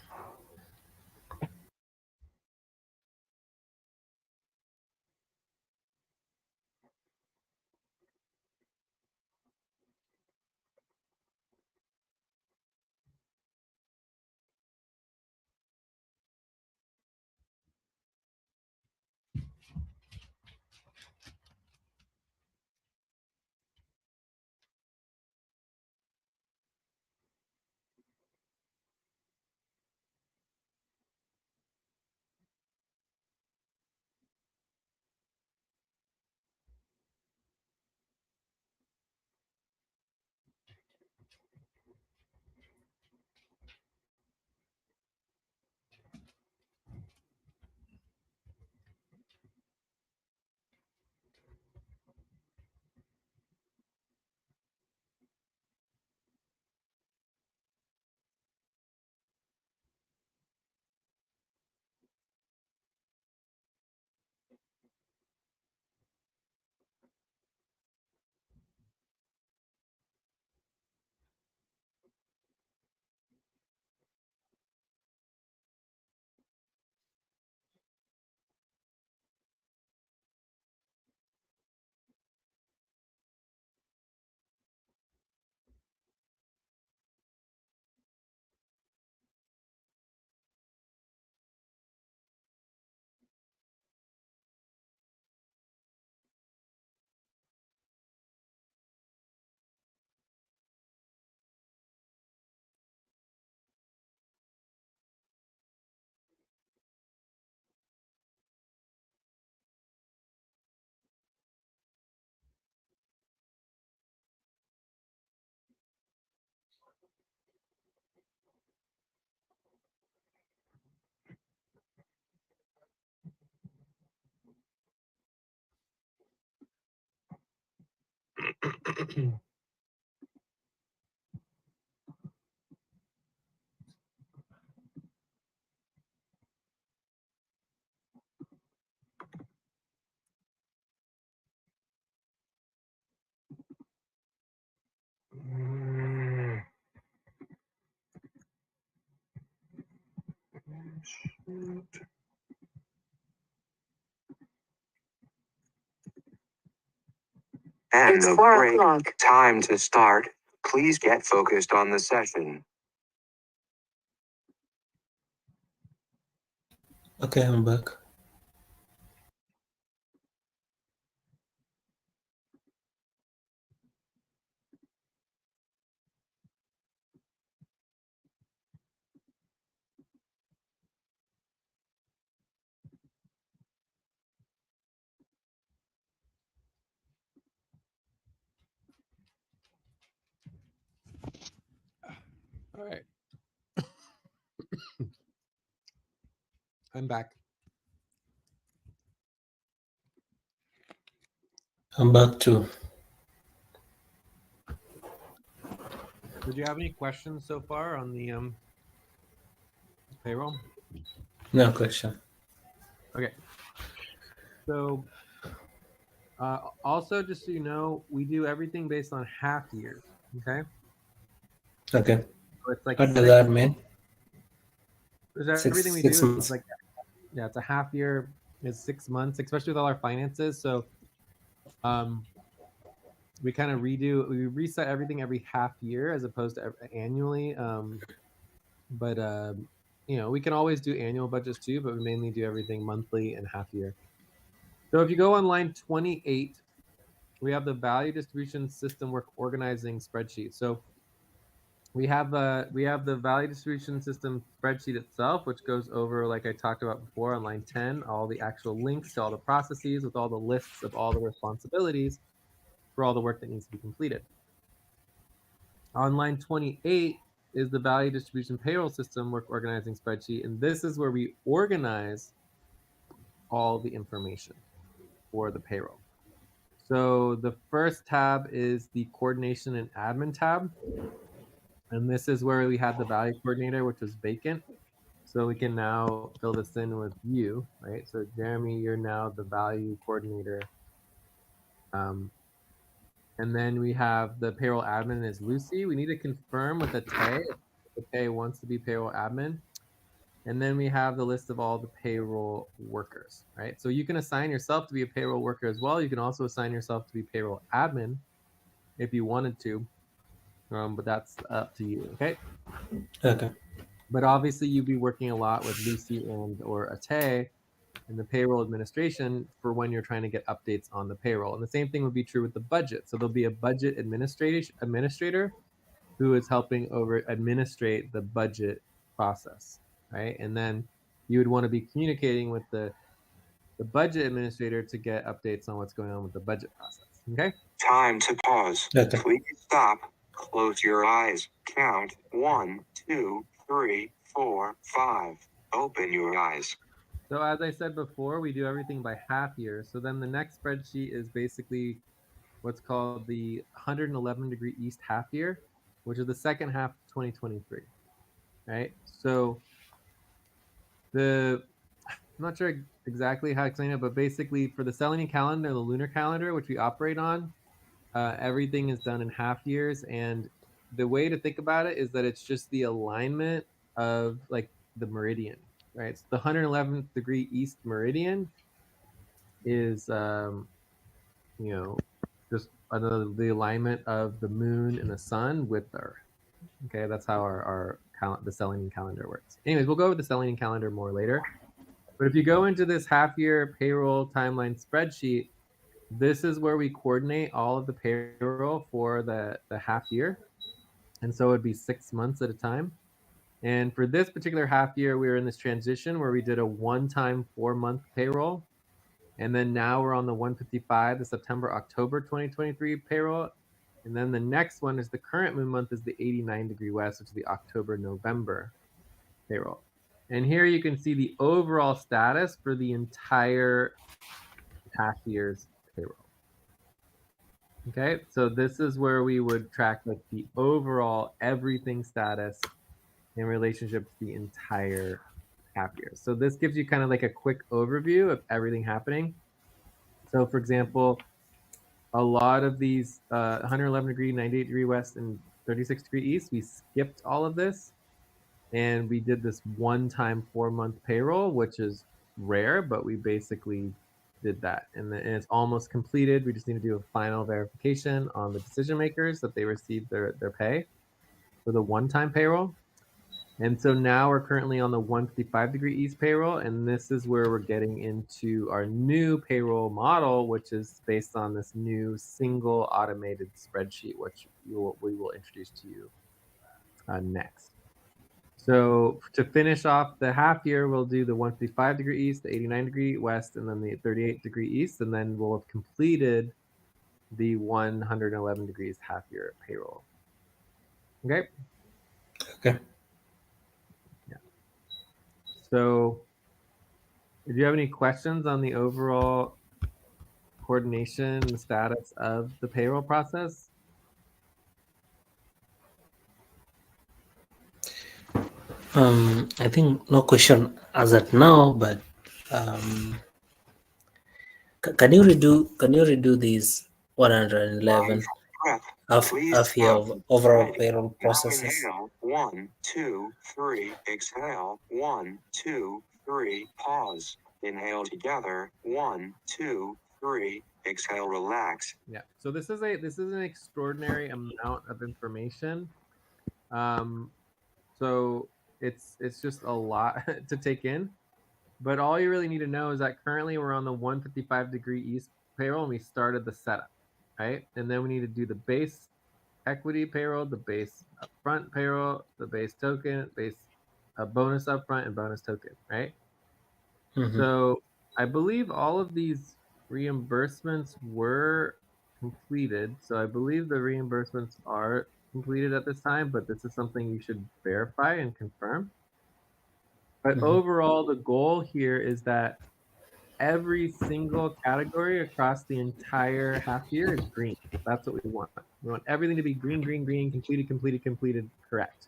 And It's the 4 break. o'clock. Time to start. Please get focused on the session. Okay, I'm back. All right. I'm back. I'm back too. Did you have any questions so far on the payroll? No question. Okay. So also, just so you know, we do everything based on half years. Okay. Okay. So it's like What does 6. that mean? Everything we 6 do is months. like, yeah, it's a half year is 6 months, especially with all our finances. So we kind of we reset everything every half year as opposed to annually. But we can always do annual budgets too, but we mainly do everything monthly and half year. So if you go on line 28, we have the value distribution system work organizing spreadsheet. So we have the value distribution system spreadsheet itself, which goes over, like I talked about before, on line 10, all the actual links to all the processes with all the lists of all the responsibilities for all the work that needs to be completed. On line 28 is the value distribution payroll system work organizing spreadsheet, and this is where we organize all the information for the payroll. So the first tab is the coordination and admin tab. And this is where we had the value coordinator, which was vacant. So we can now fill this in with you, right? So Jeremy, you're now the value coordinator. And then we have the payroll admin is Lucy. We need to confirm with Atay if Atay wants to be payroll admin. And then we have the list of all the payroll workers, right? So you can assign yourself to be a payroll worker as well. You can also assign yourself to be payroll admin if you wanted to, but that's up to you, okay? Okay. But obviously you'd be working a lot with Lucy and or Atay in the payroll administration for when you're trying to get updates on the payroll. And the same thing would be true with the budget. So there'll be a budget administrator who is helping administrate the budget process, right? And then you would want to be communicating with the budget administrator to get updates on what's going on with the budget process. Okay. Time to pause. Okay. Please stop. Close your eyes. Count 1, 2, 3, 4, 5. Open your eyes. So as I said before, we do everything by half year. So then the next spreadsheet is basically what's called the 111 degree east half year, which is the second half of 2023, right? So I'm not sure exactly how to explain it, but basically for the Selenium calendar, the lunar calendar, which we operate on, everything is done in half years. And the way to think about it is that it's just the alignment of like the meridian, right? So the 111th degree east meridian is, just the alignment of the moon and the sun with the Earth. Okay, that's how the Selenium calendar works. Anyways, we'll go over the Selenium calendar more later. But if you go into this half-year payroll timeline spreadsheet, this is where we coordinate all of the payroll for the half year. And so it'd be 6 months at a time. And for this particular half year, we were in this transition where we did a one-time 4-month payroll. And then now we're on the 155, the September, October 2023 payroll. And then the next one is the current moon month is the 89 degree west, which is the October, November payroll. And here you can see the overall status for the entire half year's payroll. Okay, so this is where we would track like the overall everything status in relationship to the entire half year. So this gives you kind of like a quick overview of everything happening. So for example, a lot of these 111 degree, 98 degree west, and 36 degree east, we skipped all of this. And we did this one-time 4-month payroll, which is rare, but we basically did that. And it's almost completed. We just need to do a final verification on the decision makers that they received their pay for the one-time payroll. And so now we're currently on the 155 degree east payroll, and this is where we're getting into our new payroll model, which is based on this new single automated spreadsheet, which we will introduce to you next. So to finish off the half year, we'll do the 155 degree east, the 89 degree west, and then the 38 degree east, and then we'll have completed the 111 degrees half year payroll. Okay. Okay. Yeah. So if you have any questions on the overall coordination and status of the payroll process? I think no question as at now, but can you redo these 111 half year of overall payroll processes? Inhale, 1, 2, 3, exhale, 1, 2, 3, pause, inhale together, 1, 2, 3, exhale, relax. Yeah. So this is an extraordinary amount of information. So it's just a lot to take in. But all you really need to know is that currently we're on the 155 degree east payroll and we started the setup, right? And then we need to do the base equity payroll, the base upfront payroll, the base token, base bonus upfront, and bonus token, right? Mm-hmm. So I believe all of these reimbursements were completed. So I believe the reimbursements are completed at this time, but this is something you should verify and confirm. But overall, the goal here is that every single category across the entire half year is green. That's what we want. We want everything to be green, green, green, completed, completed, completed, correct.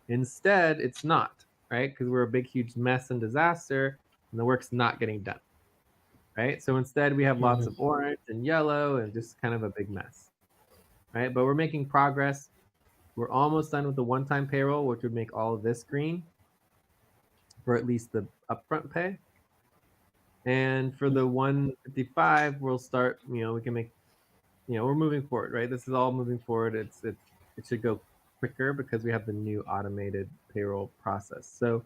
Instead, it's not, right? Because we're a big, huge mess and disaster, and the work's not getting done, right? So instead, we have lots of orange and yellow and just kind of a big mess, right? But we're making progress. We're almost done with the one-time payroll, which would make all of this green for at least the upfront pay. And for the 155, we'll start, we can make, we're moving forward, right? This is all moving forward. It should go quicker because we have the new automated payroll process. So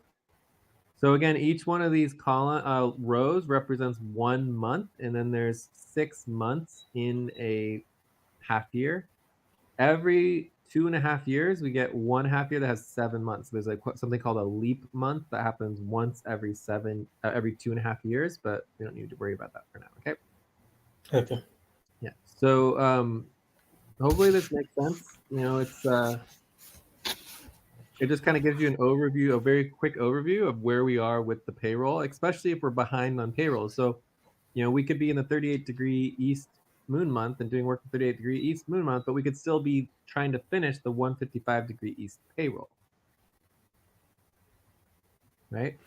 again, each one of these rows represents 1 month, and then there's 6 months in a half year. Every 2.5 years, we get 1 half year that has 7 months. There's like something called a leap month that happens once every 2.5 years, but we don't need to worry about that for now. Okay. Okay. Yeah. So hopefully this makes sense. It just kind of gives you an overview, a very quick overview of where we are with the payroll, especially if we're behind on payroll. So, we could be in the 38 degree east moon month and doing work in 38 degree east moon month, but we could still be trying to finish the 155 degree east payroll. Right?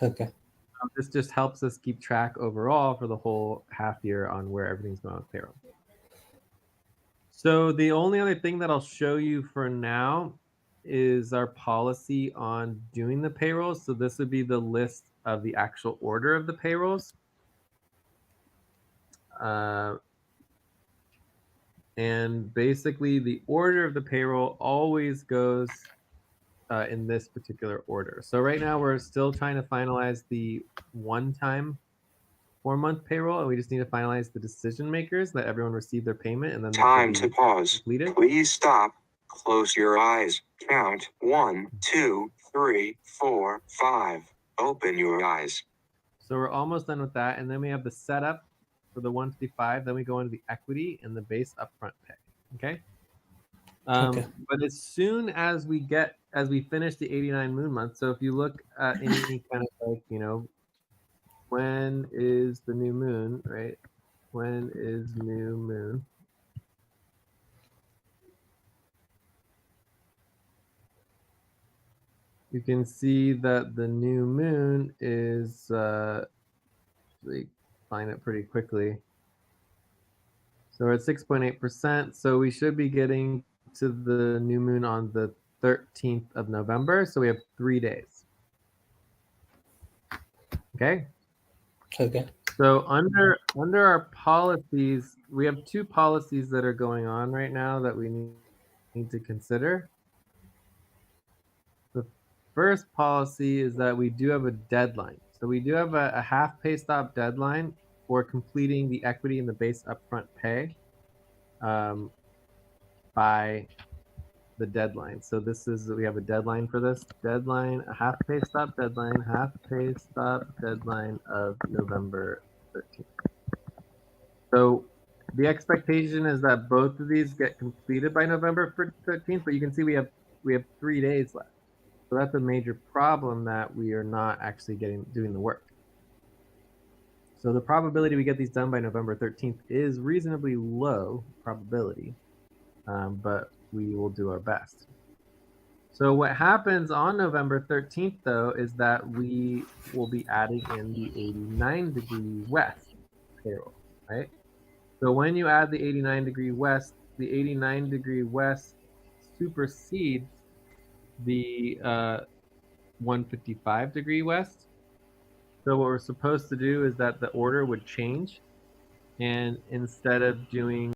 Okay. This just helps us keep track overall for the whole half year on where everything's going with payroll. So the only other thing that I'll show you for now is our policy on doing the payrolls. So this would be the list of the actual order of the payrolls. And basically the order of the payroll always goes in this particular order. So right now we're still trying to finalize the one-time 4-month payroll, and we just need to finalize the decision makers that everyone received their payment, and then Time to pause. completed. Please stop. Close your eyes. Count 1, 2, 3, 4, 5. Open your eyes. So we're almost done with that, and then we have the setup for the 155. Then we go into the equity and the base upfront pay. Okay. Okay. But as soon as we finish the 89 moon month, so if you look at any kind of like, when is the new moon, right? When is new moon? you can see that the new moon is, we find it pretty quickly. So we're at 6.8%. So we should be getting to the new moon on the 13th of November. So we have 3 days. Okay. Okay. So under our policies, we have 2 policies that are going on right now that we need to consider. The first policy is that we do have a deadline. So we do have a half pay stop deadline for completing the equity and the base upfront pay by the deadline. So this is, we have a deadline for this. Deadline, a half pay stop deadline of November 13th. So the expectation is that both of these get completed by November 13th, but you can see we have 3 days left. So that's a major problem that we are not actually doing the work. So the probability we get these done by November 13th is reasonably low probability, but we will do our best. So what happens on November 13th, though, is that we will be adding in the 89° west payroll, right? So when you add the 89° west, the 89° west supersedes the 155° west. So what we're supposed to do is that the order would change, and instead of doing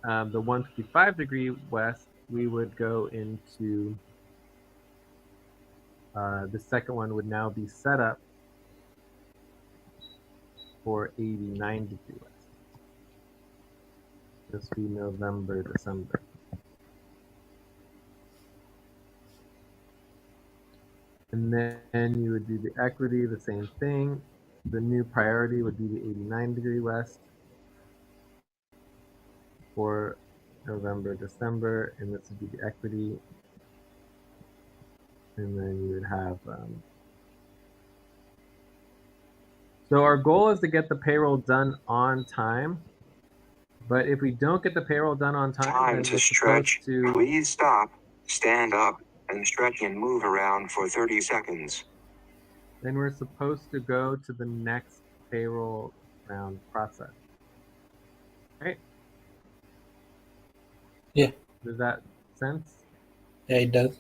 the 155° west, we would go into the second one would now be set up for 89° west. This would be November, December. And then you would do the equity, the same thing. The new priority would be the 89° west for November, December, and this would be the equity. And then you would have, so our goal is to get the payroll done on time. But if we don't get the payroll done on time, Time to stretch. Please stop, stand up, and stretch and move around for 30 seconds. Then we're supposed to go to the next payroll round process. Right? Yeah. Does that sense? Yeah, it does.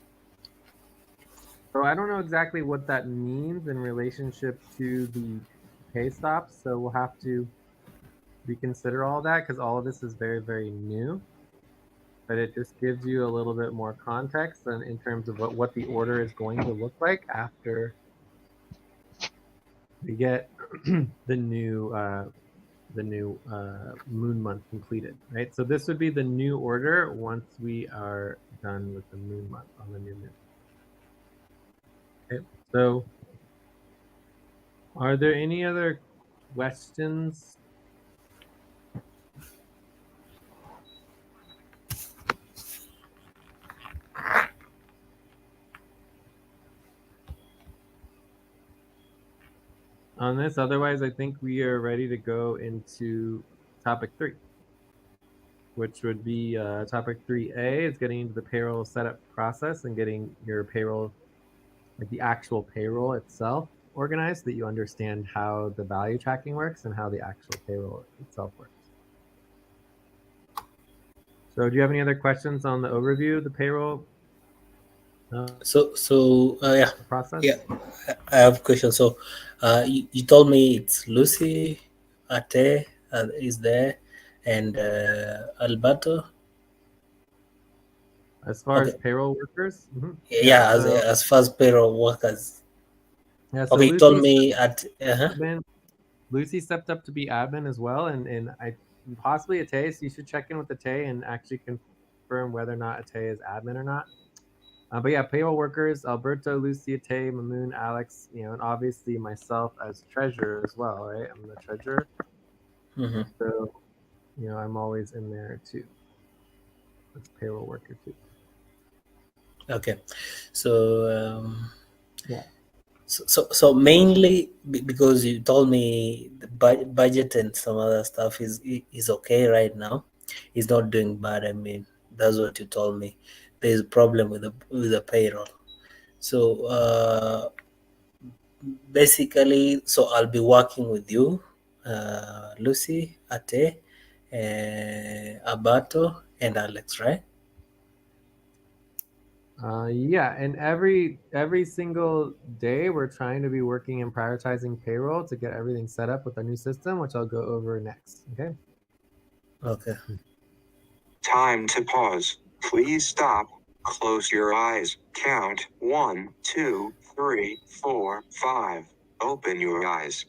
So I don't know exactly what that means in relationship to the pay stops. So we'll have to reconsider all that because all of this is very, very new. But it just gives you a little bit more context in terms of what the order is going to look like after we get the new moon month completed, right? So this would be the new order once we are done with the moon month on the new moon. Okay, so are there any other questions? On this? Otherwise, I think we are ready to go into topic 3, which would be topic 3A is getting into the payroll setup process and getting your payroll, like the actual payroll itself, organized so that you understand how the value tracking works and how the actual payroll itself works. So do you have any other questions on the overview of the payroll? Yeah. Process? Yeah, I have a question. So you told me it's Lucy Ate is there and Alberto. As far as payroll workers? Mm-hmm. Yeah, as far as payroll workers. Yeah, so okay, you told me at Lucy stepped up to be admin as well, and I possibly Ate, so you should check in with Ate and actually confirm whether or not Ate is admin or not. But yeah, payroll workers, Alberto, Lucy, Ate, Mamoon, Alex, and obviously myself as treasurer as well, right? I'm the treasurer. Mm-hmm. So, I'm always in there too. As a payroll worker too. Okay. So, yeah. So mainly because you told me the budget and some other stuff is okay right now. It's not doing bad. I mean, that's what you told me. There's a problem with the payroll. So basically, so I'll be working with you, Lucy, Ate, Abato, and Alex, right? Yeah, and every single day we're trying to be working and prioritizing payroll to get everything set up with our new system, which I'll go over next. Okay. Okay. Time to pause. Please stop. Close your eyes. Count 1, 2, 3, 4, 5. Open your eyes.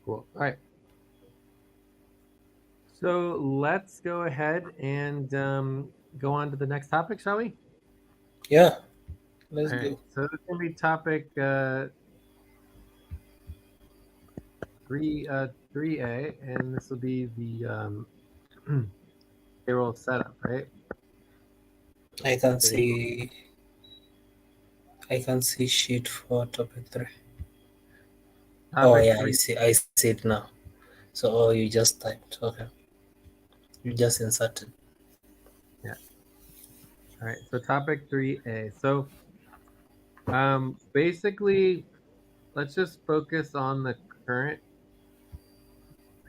Cool. All right. So let's go ahead and go on to the next topic, shall we? Yeah, let's All right. go. So this is gonna be topic 3A, and this will be the payroll setup, right? I can Payroll. see. I can see sheet for topic 3. Oh Topic yeah, I three. see. I see it now. So oh, you just typed. Okay. You just inserted. Yeah. All right. So topic 3A. So basically, let's just focus on the current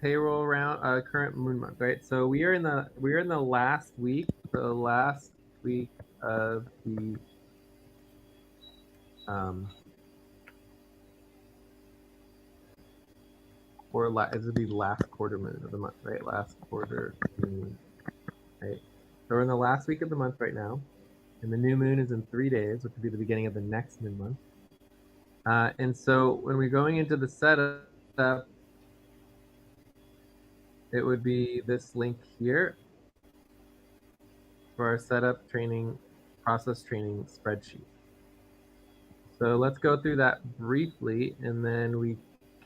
payroll round, current moon month, right? So we are in the last week, of the it would be last quarter moon of the month, right? Last quarter moon, right? So we're in the last week of the month right now, and the new moon is in 3 days, which would be the beginning of the next moon month. And so when we're going into the setup, it would be this link here for our setup training, process training spreadsheet. So let's go through that briefly, and then we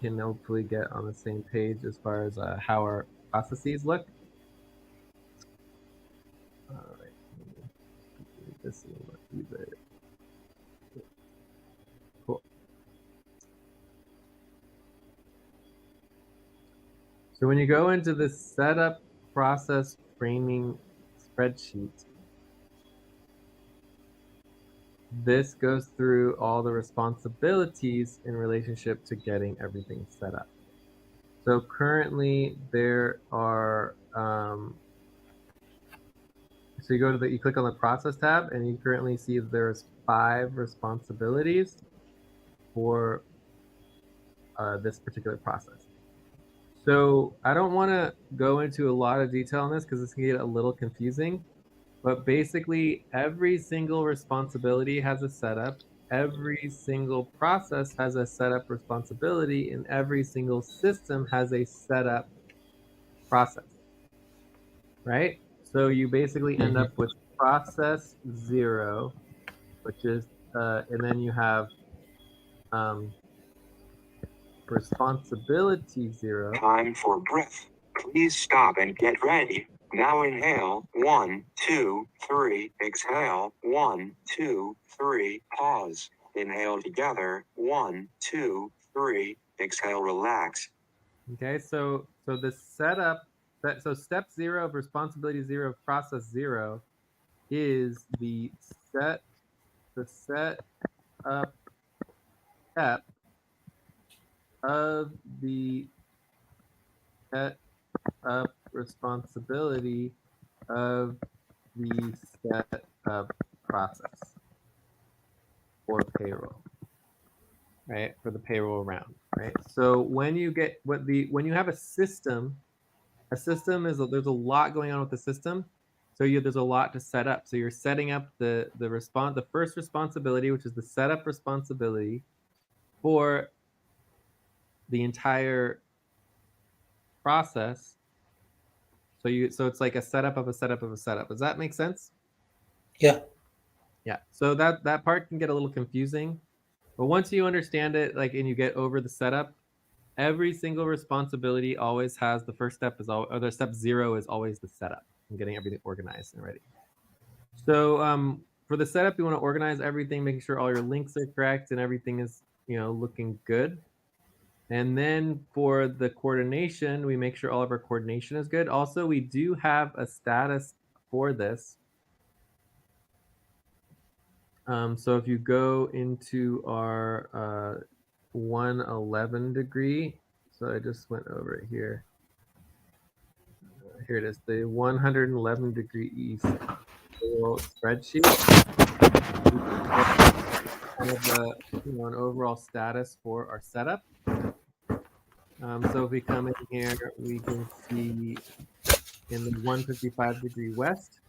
can hopefully get on the same page as far as how our processes look. All right, this is much easier. Cool. So when you go into the setup process training spreadsheet, this goes through all the responsibilities in relationship to getting everything set up. So currently there are, so you click on the process tab, and you currently see there's 5 responsibilities for this particular process. So I don't want to go into a lot of detail on this because this can get a little confusing, but basically every single responsibility has a setup, every single process has a setup responsibility, and every single system has a setup process, right? So you basically end up with process 0, which is, and then you have responsibility 0. Time for breath. Please stop and get ready. Now inhale. 1, 2, 3. Exhale. 1, 2, 3. Pause. Inhale together. 1, 2, 3. Exhale. Relax. Okay, so the setup, so step 0 of responsibility 0 of process 0 is the set up step of the set up responsibility of the set up process for payroll, right? For the payroll round, right? So when you get when you have a system is there's a lot going on with the system. So there's a lot to set up. So you're setting up the first responsibility, which is the setup responsibility for the entire process. So it's like a setup of a setup of a setup. Does that make sense? Yeah. Yeah. So that part can get a little confusing, but once you understand it, like, and you get over the setup, every single responsibility always has the first step or the step 0 is always the setup and getting everything organized and ready. So for the setup, you want to organize everything, making sure all your links are correct and everything is, looking good. And then for the coordination, we make sure all of our coordination is good. Also, we do have a status for this. So if you go into our 111 degree, so I just went over it here. Here it is, the 111 degree east spreadsheet. Kind of an overall status for our setup. So if we come in here, we can see in the 155 degree west,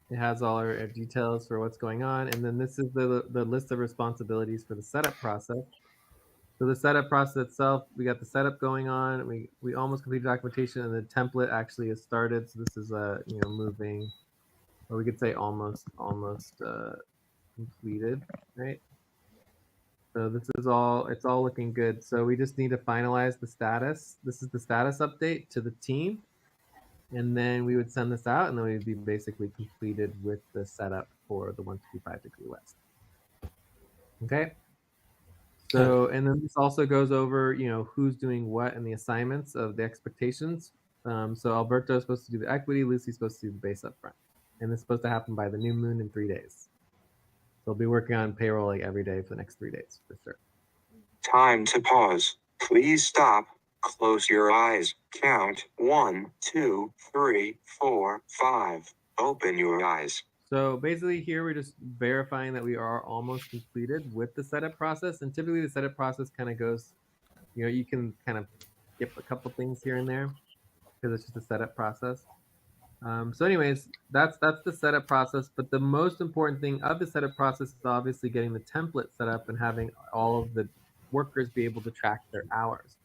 it has all our details for what's going on. And then this is the list of responsibilities for the setup process. So the setup process itself, we got the setup going on. We almost completed documentation, and the template actually has started. So this is moving, or we could say almost completed, right? So this is it's all looking good. So we just need to finalize the status. This is the status update to the team. And then we would send this out, and then we'd be basically completed with the setup for the 155 degree west. Okay. So, and then this also goes over, who's doing what and the assignments of the expectations. So Alberto is supposed to do the equity, Lucy's supposed to do the base up front. And it's supposed to happen by the new moon in 3 days. So we'll be working on payroll like every day for the next 3 days for sure. Time to pause. Please stop. Close your eyes. Count 1, 2, 3, 4, 5. Open your eyes. So basically here we're just verifying that we are almost completed with the setup process. And typically the setup process kind of goes, you can kind of skip a couple things here and there because it's just a setup process. So anyways, that's the setup process. But the most important thing of the setup process is obviously getting the template set up and having all of the workers be able to track their hours.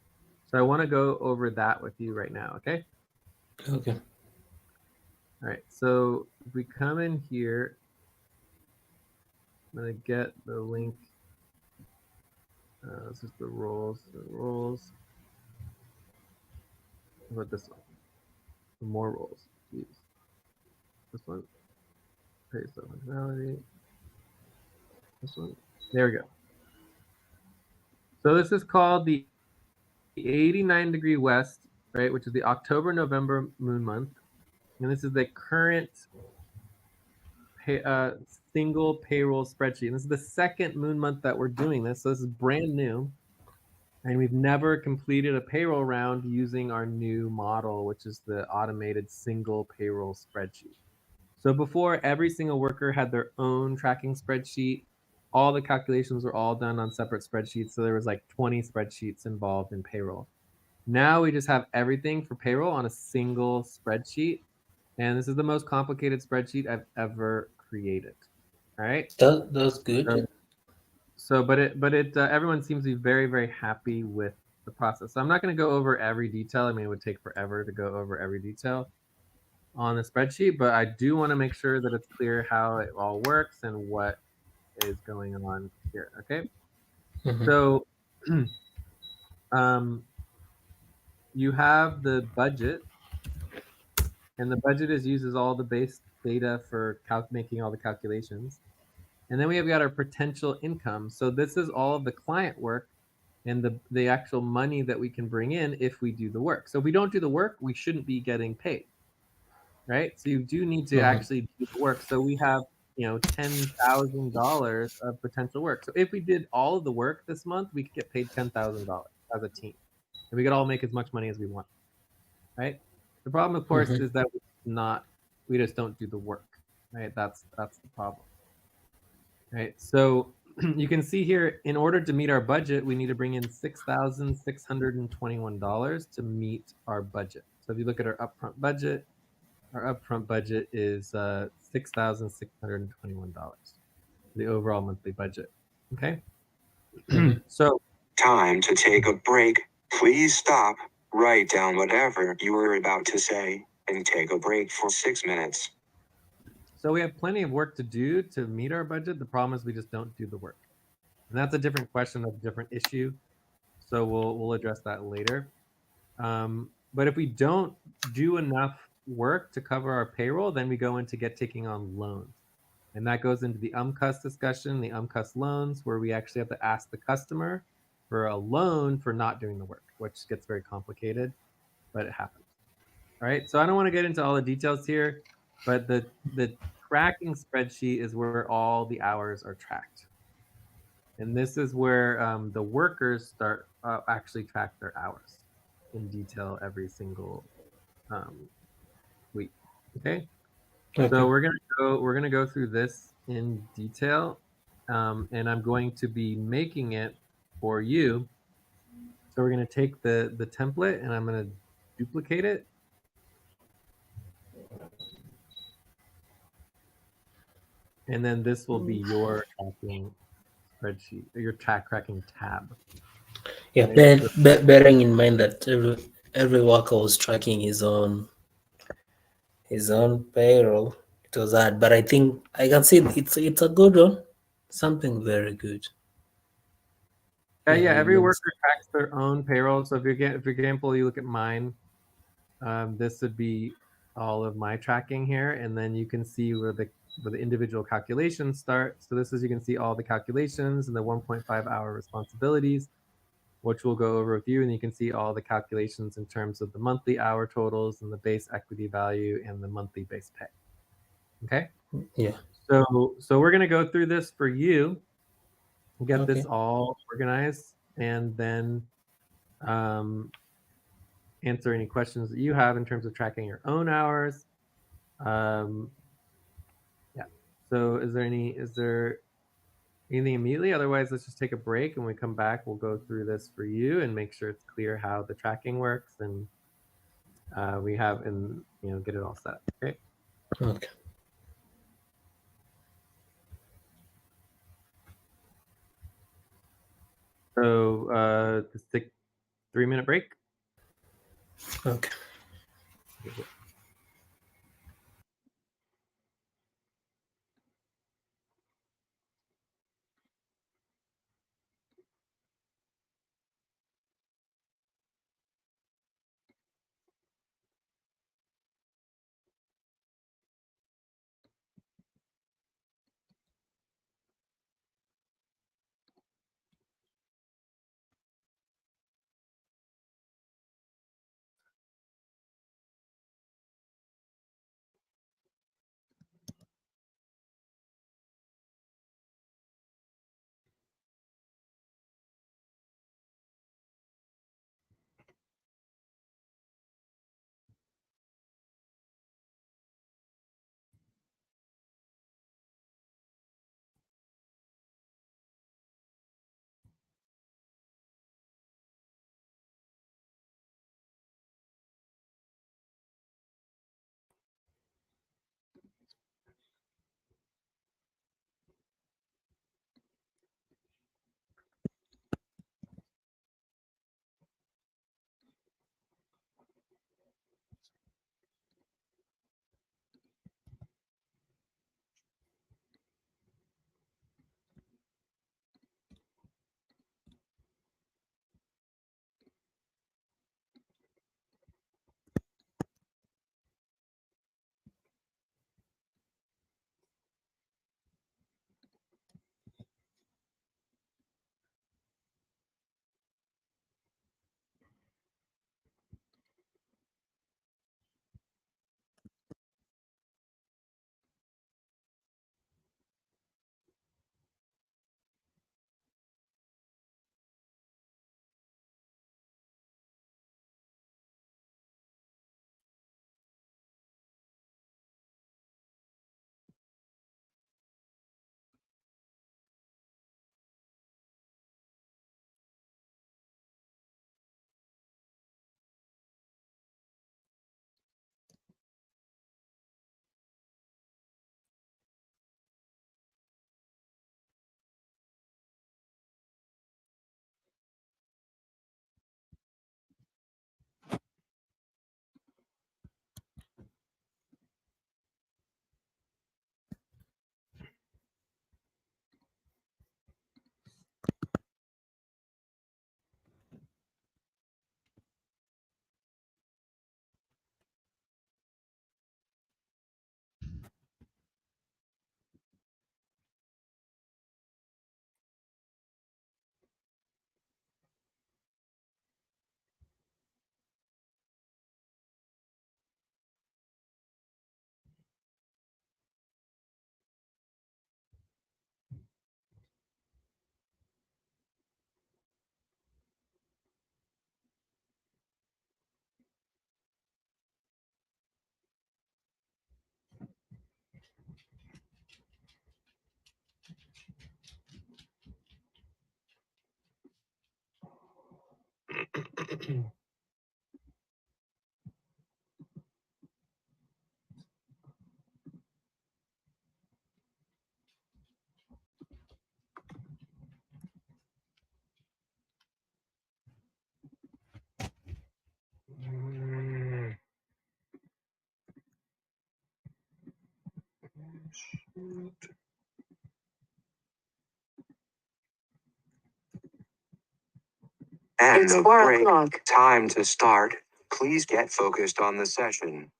So I want to go over that with you right now, okay? Okay. All right, so if we come in here, I'm going to get the link. This is the roles. How about this one? More roles. Jeez. This one. Paste functionality. This one. There we go. So this is called the 89 degree west, right, which is the October-November moon month. And this is the current single payroll spreadsheet. And this is the second moon month that we're doing this. So this is brand new. And we've never completed a payroll round using our new model, which is the automated single payroll spreadsheet. So before, every single worker had their own tracking spreadsheet. All the calculations were all done on separate spreadsheets. So there was like 20 spreadsheets involved in payroll. Now we just have everything for payroll on a single spreadsheet. And this is the most complicated spreadsheet I've ever created. All right. That's good. But everyone seems to be very, very happy with the process. So I'm not going to go over every detail. I mean, it would take forever to go over every detail on the spreadsheet, but I do want to make sure that it's clear how it all works and what is going on here. Okay. Mm-hmm. So, you have the budget, and the budget uses all the base data for making all the calculations. And then we have got our potential income. So this is all of the client work and the actual money that we can bring in if we do the work. So if we don't do the work, we shouldn't be getting paid, right? So you do need to actually do the work. So we have, $10,000 of potential work. So if we did all of the work this month, we could get paid $10,000 as a team, and we could all make as much money as we want, right? The problem, of course, is that we just don't do the work, right? That's the problem, right? So you can see here, in order to meet our budget, we need to bring in $6,621 to meet our budget. So if you look at our upfront budget is $6,621, the overall monthly budget. Okay. So time to take a break. Please stop, write down whatever you were about to say, and take a break for 6 minutes. So we have plenty of work to do to meet our budget. The problem is we just don't do the work. And that's a different question, a different issue. So we'll address that later. But if we don't do enough work to cover our payroll, then we go into taking on loans. And that goes into the UMCUS discussion, the UMCUS loans, where we actually have to ask the customer for a loan for not doing the work, which gets very complicated, but it happens. All right, so I don't want to get into all the details here, but the tracking spreadsheet is where all the hours are tracked. And this is where the workers start actually track their hours in detail every single week. Okay. Okay. So we're gonna go through this in detail, and I'm going to be making it for you. So we're gonna take the template and I'm gonna duplicate it. And then this will be your tracking spreadsheet, your tracking tab. Yeah, Right? So, bearing in mind that every worker was tracking his own payroll, it was hard. But I think I can see it's a good one, something very good. yeah, every Even worker tracks their own payroll. So if you get, for example, you look at mine, this would be all of my tracking here, and then you can see where the individual calculations start. So this is, you can see all the calculations and the 1.5 hour responsibilities, which we'll go over with you, and you can see all the calculations in terms of the monthly hour totals and the base equity value and the monthly base pay. Okay. yeah. So we're gonna go through this for you, get this Okay. all organized, and then um, answer any questions that you have in terms of tracking your own hours. Yeah. So is there anything immediately? Otherwise, let's just take a break and when we come back, we'll go through this for you and make sure it's clear how the tracking works and we have and get it all set. Okay. Okay. So let's take 3-minute break. Okay. End It's of 4 break. o'clock. Time to start. Please get focused on the session.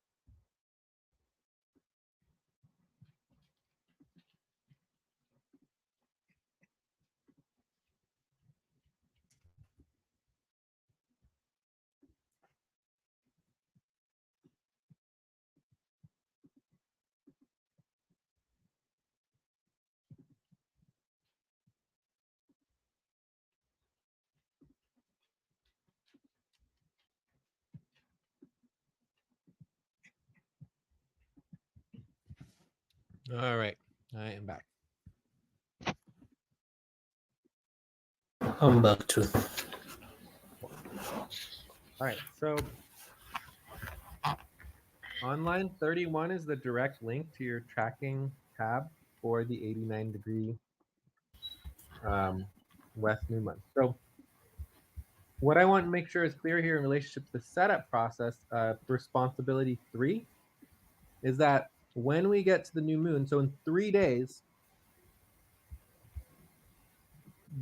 All right, I am back. I'm back too. All right, so on line 31 is the direct link to your tracking tab for the 89-degree west moon month. So what I want to make sure is clear here in relationship to the setup process, responsibility 3 is that when we get to the new moon, so in 3 days,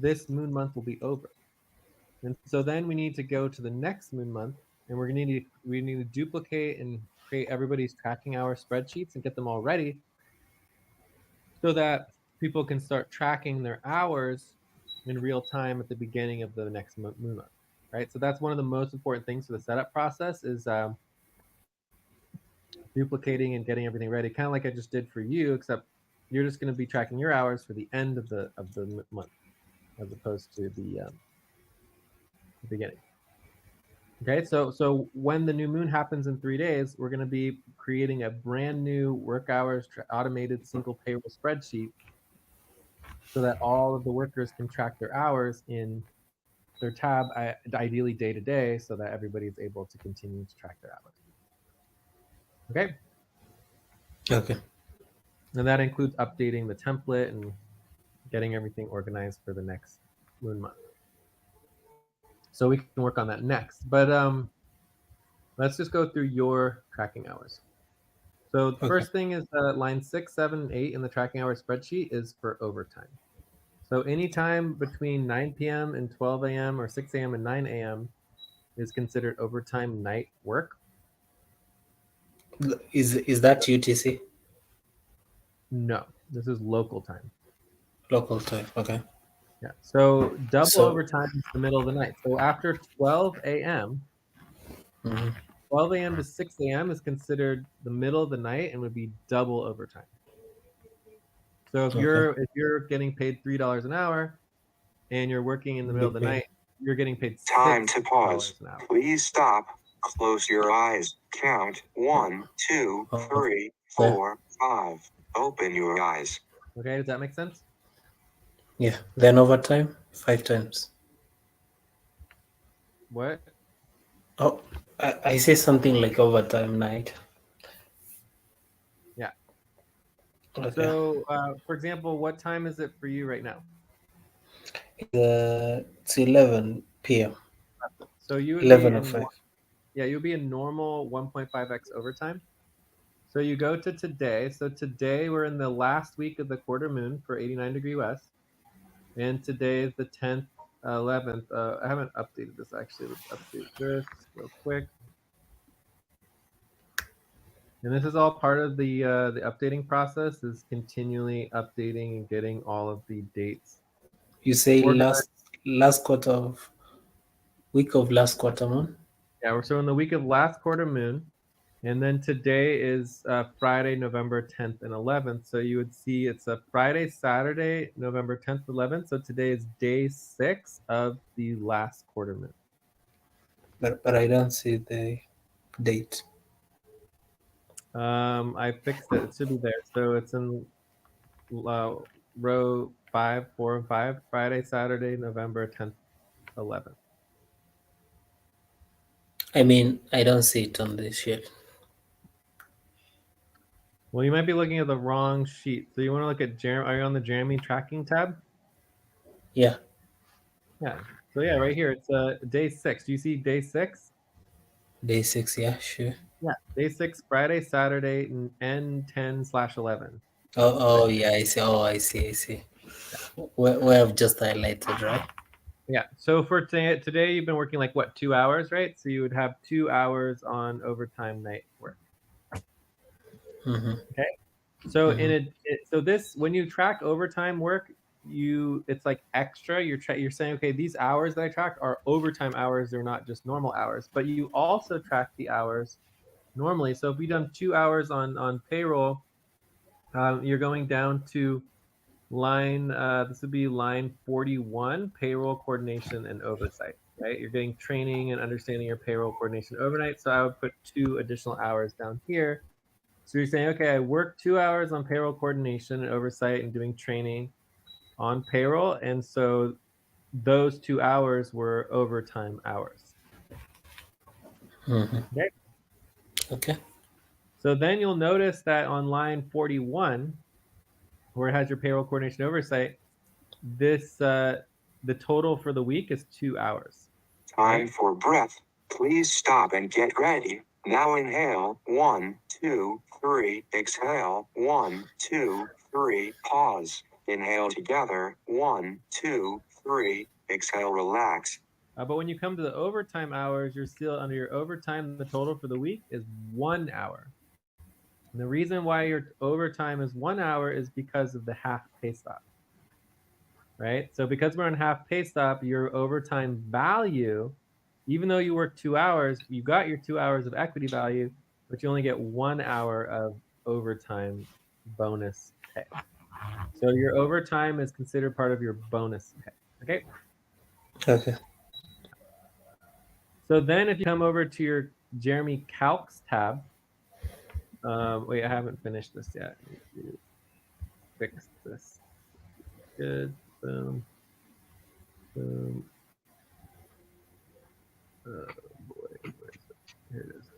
this moon month will be over. And so then we need to go to the next moon month, and we need to duplicate and create everybody's tracking hour spreadsheets and get them all ready so that people can start tracking their hours in real time at the beginning of the next moon month, right? So that's one of the most important things for the setup process is duplicating and getting everything ready, kind of like I just did for you, except you're just going to be tracking your hours for the end of the month as opposed to the beginning. Okay, so when the new moon happens in 3 days, we're going to be creating a brand new work hours automated single payroll spreadsheet so that all of the workers can track their hours in their tab, ideally day to day, so that everybody is able to continue to track their hours. Okay, Okay. and that includes updating the template and getting everything organized for the next moon month. So we can work on that next, but let's just go through your tracking hours. So the Okay. first thing is line 6, 7, and 8 in the tracking hour spreadsheet is for overtime. So anytime between 9 p.m. and 12 a.m. or 6 a.m. and 9 a.m. is considered overtime night work. Is that UTC? No, this is local time. Local time. Okay. Yeah. So double So overtime is the middle of the night. So after 12 a.m., mhm. 12 a.m. to 6 a.m. is considered the middle of the night and would be double overtime. So if you're getting paid $3 an hour and you're working in the middle of the night, you're getting paid Time to $6 pause. an hour. Please stop. Close your eyes. Count 1, 2, 3, 4, 5. Open your eyes. Okay, does that make sense? Yeah. Then overtime 5 times. What? Oh, I say something like overtime night. Yeah. Okay. So, for example, what time is it for you right now? It's 11 p.m. So you would be 11:05. you'll be in normal 1.5x overtime. So you go to today. So today we're in the last week of the quarter moon for 89-degree west, and today is the 10th, 11th. I haven't updated this actually. Let's update this real quick. And this is all part of the updating process. Is continually updating and getting all of the dates. You say Organized. last quarter of week of last quarter moon. Yeah, we're so in the week of last quarter moon. And then today is Friday, November 10th and 11th. So you would see it's a Friday, Saturday, November 10th, 11th. So today is day 6 of the last quarter moon. But I don't see the date. I fixed it. It should be there. So it's in row 5, 4, and 5. Friday, Saturday, November 10th, 11th. I mean, I don't see it on this sheet. Well, you might be looking at the wrong sheet. So you want to look at are you on the Jeremy tracking tab? Yeah, Yeah. So yeah, right here it's day 6. Do you see day 6? day 6. Yeah, sure. Yeah. Day 6, Friday, Saturday, and N10/11. Oh, yeah, I see. Oh, I see. I see. We have just highlighted, right? Yeah. So for today, you've been working like what, 2 hours, right? So you would have 2 hours on overtime night work. Mm-hmm. Okay. So Mm-hmm. so this, when you track overtime work, it's like extra. You're saying, okay, these hours that I track are overtime hours. They're not just normal hours. But you also track the hours normally. So if we done 2 hours on payroll, you're going down to line. This would be line 41, payroll coordination and oversight. Right. You're getting training and understanding your payroll coordination overnight. So I would put 2 additional hours down here. So you're saying, okay, I worked 2 hours on payroll coordination and oversight and doing training on payroll. And so those 2 hours were overtime hours. Mm-hmm. Okay. Okay. So then you'll notice that on line 41, where it has your payroll coordination oversight, the total for the week is 2 hours. Time Right? for breath. Please stop and get ready. Now inhale. 1, 2, 3. Exhale. 1, 2, 3. Pause. Inhale together. 1, 2, 3. Exhale, relax. But when you come to the overtime hours, you're still under your overtime. The total for the week is 1 hour. And the reason why your overtime is 1 hour is because of the half pay stop. Right? So because we're on half pay stop, your overtime value, even though you work 2 hours, you got your 2 hours of equity value, but you only get 1 hour of overtime bonus pay. So your overtime is considered part of your bonus pay. Okay. Okay. So then if you come over to your Jeremy Calcs tab, wait, I haven't finished this yet. I need to fix this. Good. Boom. Boom. Oh boy. Where is it? Here it is.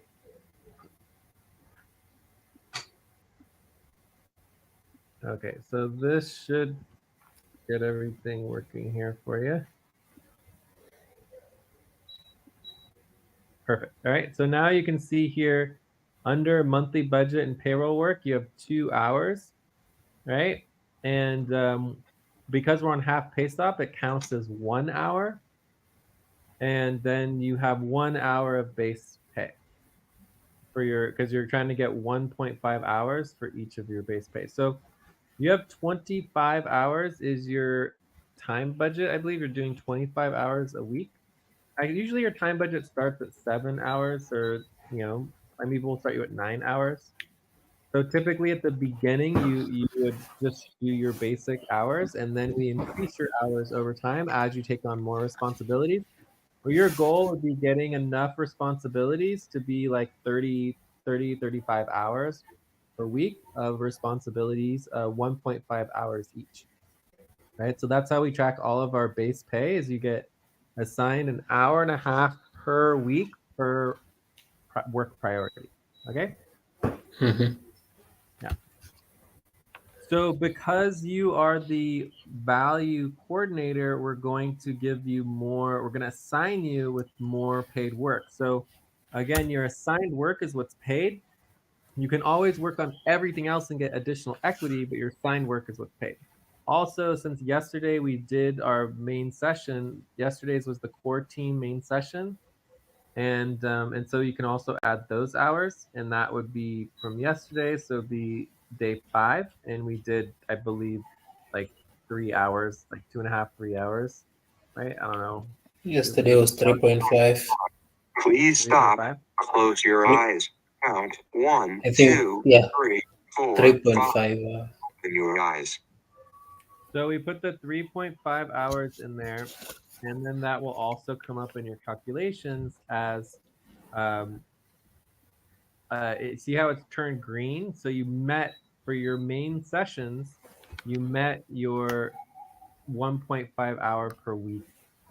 Okay, so this should get everything working here for you. Perfect. All right, so now you can see here under monthly budget and payroll work, you have 2 hours, right? And because we're on half pay stop, it counts as 1 hour. And then you have 1 hour of base pay for because you're trying to get 1.5 hours for each of your base pay. So you have 25 hours is your time budget. I believe you're doing 25 hours a week. Usually your time budget starts at 7 hours, or some people will start you at 9 hours. So typically at the beginning, you would just do your basic hours, and then we increase your hours over time as you take on more responsibilities. Well, your goal would be getting enough responsibilities to be like 35 hours per week of responsibilities, 1.5 hours each. Right? So that's how we track all of our base pay is you get assigned an hour and a half per week per work priority. Okay? Mm-hmm. Yeah. So because you are the value coordinator, we're going to we're going to assign you with more paid work. So again, your assigned work is what's paid. You can always work on everything else and get additional equity, but your assigned work is what's paid. Also, since yesterday we did our main session, yesterday's was the core team main session. And so you can also add those hours, and that would be from yesterday. So it'd be day 5, and we did, I believe, like 3 hours, like 2.5, 3 hours, right? I don't know. Yesterday was 3.5. Please stop. 3.5. Close your eyes. Count 1, I think, 2, yeah, 3, 4, 5. 3.5. Open your eyes. So we put the 3.5 hours in there, and then that will also come up in your calculations as see how it's turned green? So you met for your main sessions, you met your 1.5 hour per week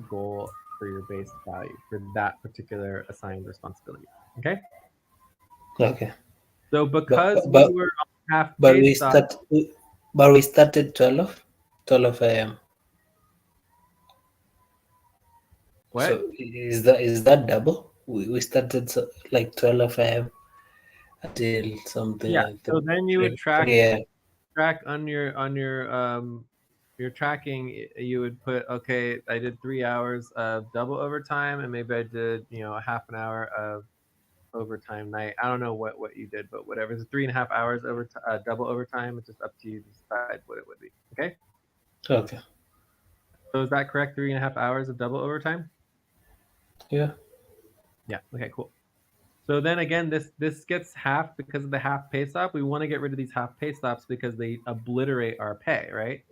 goal for your base value for that particular assigned responsibility. Okay. Okay. So because But we were on half but pay we stop, started 12 a.m. what? So is that double? We started like 12 a.m. until something Yeah. like So then you would 3 a.m. track on your tracking. You would put, okay, I did 3 hours of double overtime, and maybe I did a half an hour of overtime night. I don't know what you did, but whatever. It's 3.5 hours over double overtime. It's just up to you to decide what it would be. Okay. Okay. So is that correct? 3.5 hours of double overtime? Yeah. Yeah. Okay, cool. So then again, this gets half because of the half pay stop. We want to get rid of these half pay stops because they obliterate our pay, right?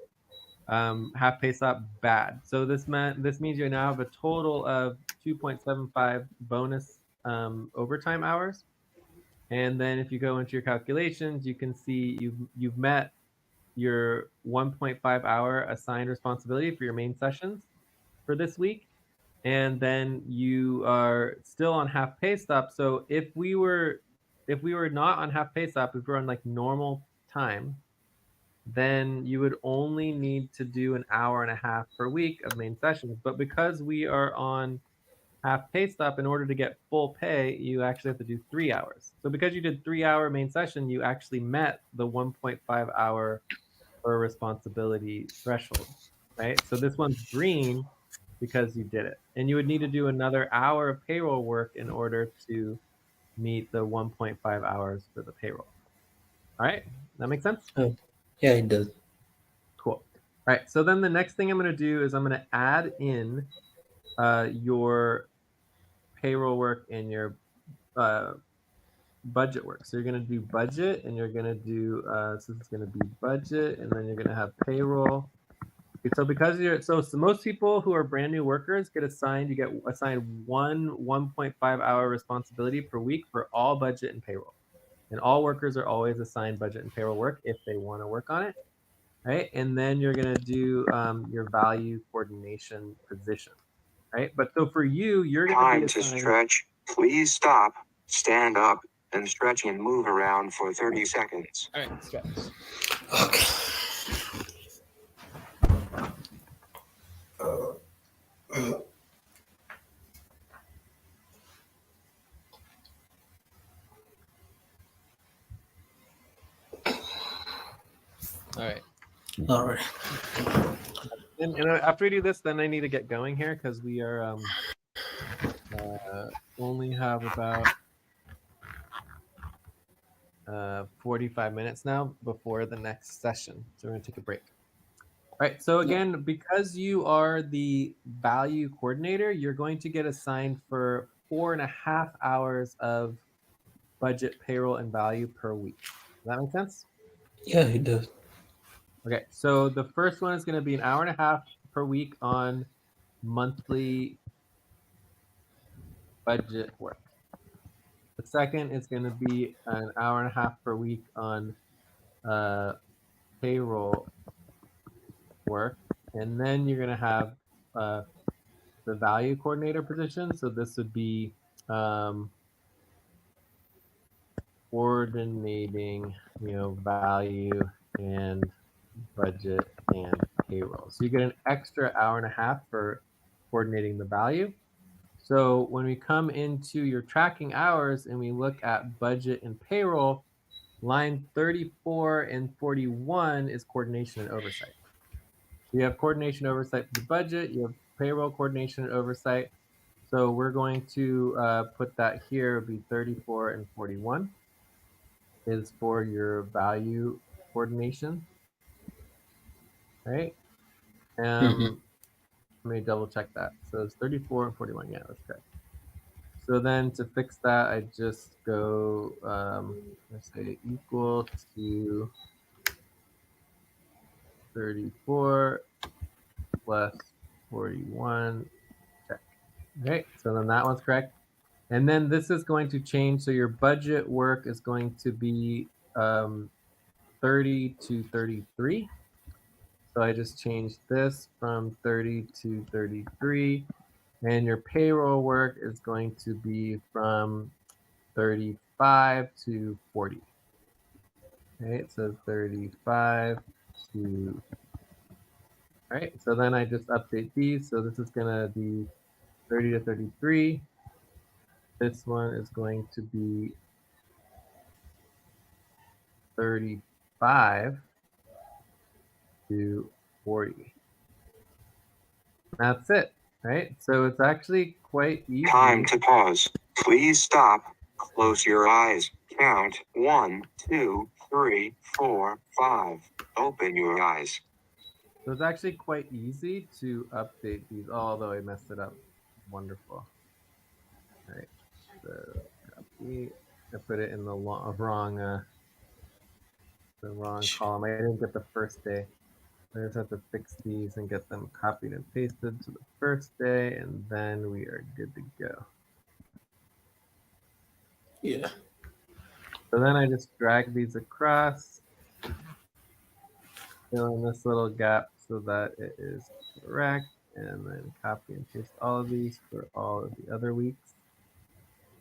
Half pay stop, bad. So this means you now have a total of 2.75 bonus overtime hours. And then if you go into your calculations, you can see you've met your 1.5 hour assigned responsibility for your main sessions for this week. And then you are still on half pay stop. So if we were not on half pay stop, if we were on like normal time, then you would only need to do an hour and a half per week of main sessions. But because we are on half pay stop, in order to get full pay, you actually have to do 3 hours. So because you did 3 hour main session, you actually met the 1.5 hour per responsibility threshold, right? So this one's green because you did it. And you would need to do another hour of payroll work in order to meet the 1.5 hours for the payroll. All right, that makes sense? Oh, yeah, it does. Cool. All right, so then the next thing I'm going to do is I'm going to add in your payroll work and your budget work. So you're going to do budget, and you're going to do, so it's going to be budget, and then you're going to have payroll. So because so most people who are brand new workers get assigned 1.5 hour responsibility per week for all budget and payroll. And all workers are always assigned budget and payroll work if they want to work on it, right? And then you're going to do your value coordination position, right? But so for you, you're going to be Time to assigned. stretch. Please stop, stand up, and stretch and move around for 30 seconds. All right, stretch. Okay. All right. All right. And after we do this, then I need to get going here because we are only have about 45 minutes now before the next session. So we're going to take a break. All right. So again, because you are the value coordinator, you're going to get assigned for 4.5 hours of budget, payroll, and value per week. Does that make sense? Yeah, it does. Okay. So the first one is going to be an hour and a half per week on monthly budget work. The second is going to be an hour and a half per week on payroll work. And then you're going to have the value coordinator position. So this would be coordinating, value and budget and payroll. So you get an extra hour and a half for coordinating the value. So when we come into your tracking hours and we look at budget and payroll, line 34 and 41 is coordination and oversight. So you have coordination oversight for the budget, you have payroll coordination and oversight. So we're going to put that here, it'll be 34 and 41 is for your value coordination, right? Let me double check that. So it's 34 and 41, yeah, that's correct. So then to fix that, I just go, let's say equal to 34 plus 41, check. Okay, so then that one's correct. And then this is going to change. So your budget work is going to be 30 to 33. So I just changed this from 30 to 33. And your payroll work is going to be from 35 to 40. Right, so 35 to, right, so then I just update these. So this is gonna be 30 to 33. This one is going to be 35 to 40. That's it, right? So it's actually quite easy. Time to pause. Please stop. Close your eyes. Count 1, 2, 3, 4, 5. Open your eyes. So it's actually quite easy to update these, although I messed it up. Wonderful. All right, so copy. I put it in the wrong column. I didn't get the first day. I just have to fix these and get them copied and pasted to the first day, and then we are good to go. Yeah. So then I just drag these across, fill in this little gap so that it is correct, and then copy and paste all of these for all of the other weeks.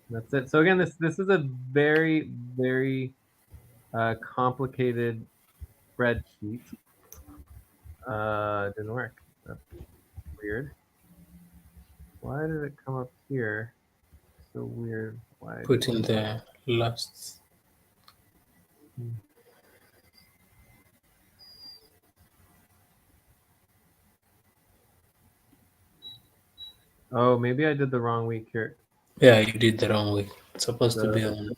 And that's it. So again, this is a very, very complicated spreadsheet. It didn't work. That's weird. Why did it come up here? So weird. Why? Put in the last. Oh, maybe I did the wrong week here. Yeah, you did the wrong way. It's supposed to be on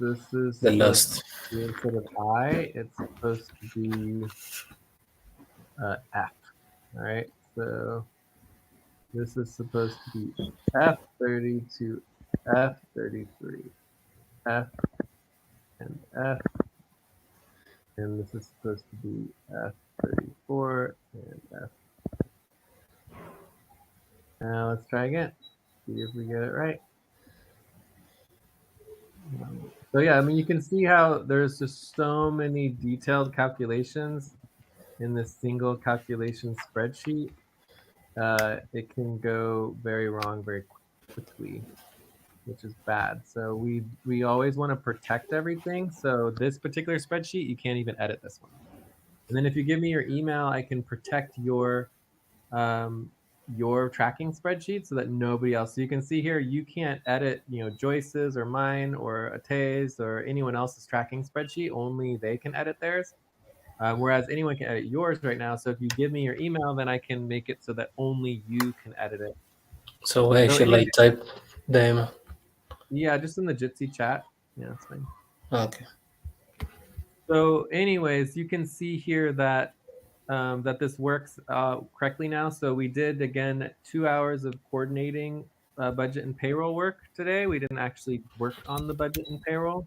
This is the last. instead of I, it's supposed to be F. All right, so this is supposed to be F30 to F33, F and F, and this is supposed to be F34 and F. Now let's try again. See if we get it right. So yeah, I mean, you can see how there's just so many detailed calculations in this single calculation spreadsheet. It can go very wrong very quickly, which is bad. So we always want to protect everything. So this particular spreadsheet, you can't even edit this one. And then if you give me your email, I can protect your tracking spreadsheet so that nobody else. So you can see here, you can't edit, Joyce's or mine or Atay's or anyone else's tracking spreadsheet. Only they can edit theirs. Whereas anyone can edit yours right now. So if you give me your email, then I can make it so that only you can edit it. So where So shall I type the email? yeah, just in the Jitsi chat. Yeah, that's fine. Okay. So anyways, you can see here that that this works correctly now. So we did, again, 2 hours of coordinating budget and payroll work today. We didn't actually work on the budget and payroll.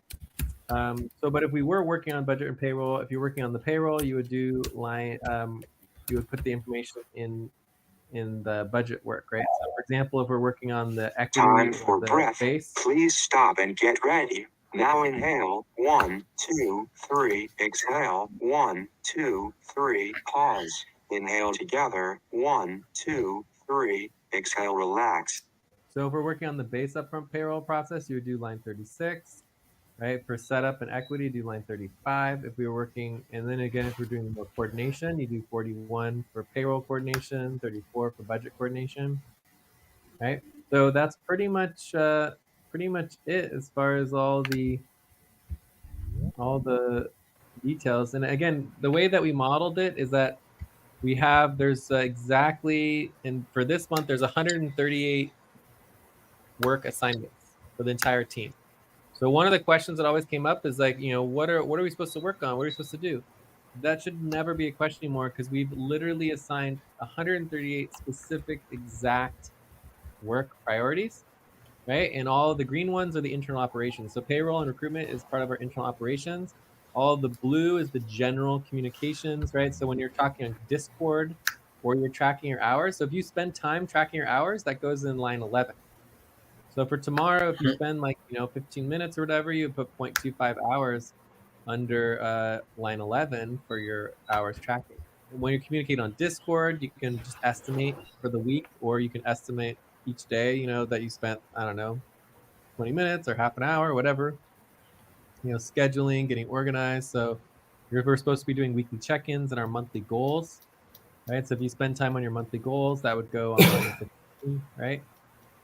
But if we were working on budget and payroll, if you're working on the payroll, you would do you would put the information in the budget work, right? So for example, if we're working on the equity Time for or the breath. base. Please stop and get ready. Now inhale. 1, 2, 3. Exhale. 1, 2, 3. Pause. Inhale together. 1, 2, 3. Exhale. Relax. So if we're working on the base upfront payroll process, you would do line 36. Right, for setup and equity, do line 35. If we were working, and then again, if we're doing more coordination, you do 41 for payroll coordination, 34 for budget coordination. Right, so that's pretty much it as far as all the details. And again, the way that we modeled it is that there's exactly, and for this month, there's 138 work assignments for the entire team. So one of the questions that always came up is like, what are we supposed to work on? What are we supposed to do? That should never be a question anymore because we've literally assigned 138 specific exact work priorities, right? And all the green ones are the internal operations. So payroll and recruitment is part of our internal operations. All the blue is the general communications, right? So when you're talking on Discord or you're tracking your hours, so if you spend time tracking your hours, that goes in line 11. So for tomorrow, if you spend 15 minutes or whatever, you put 0.25 hours under line 11 for your hours tracking. And when you communicate on Discord, you can just estimate for the week, or you can estimate each day, you know, that you spent, I don't know, 20 minutes or half an hour, whatever, you know, scheduling, getting organized. So we're supposed to be doing weekly check-ins and our monthly goals, right? So if you spend time on your monthly goals, that would go on line 15, right?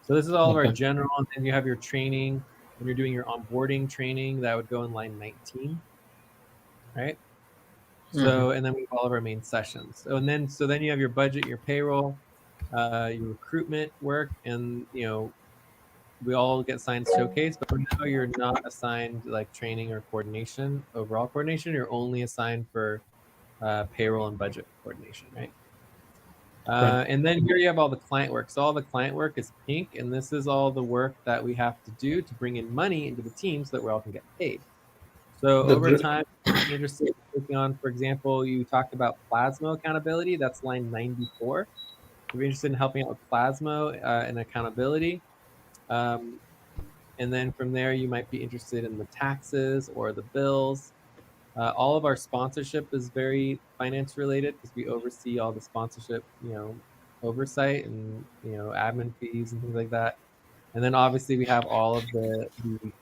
So this is all of our Okay. general, and then you have your training. When you're doing your onboarding training, that would go in line 19, right? Mm-hmm. So, and then we have all of our main sessions. So then you have your budget, your payroll, your recruitment work, and you know, we all get assigned showcase, but for now you're not assigned like training or coordination, overall coordination. You're only assigned for payroll and budget coordination, right? Right. And then here you have all the client work. So all the client work is pink, and this is all the work that we have to do to bring in money into the team so that we all can get paid. So The over gr- time, if you're interested in taking on, for example, you talked about Plasma accountability. That's line 94. If you're interested in helping out with Plasma and accountability, um, and then from there, you might be interested in the taxes or the bills. All of our sponsorship is very finance related because we oversee all the sponsorship, you know, oversight and, you know, admin fees and things like that. And then obviously we have all of the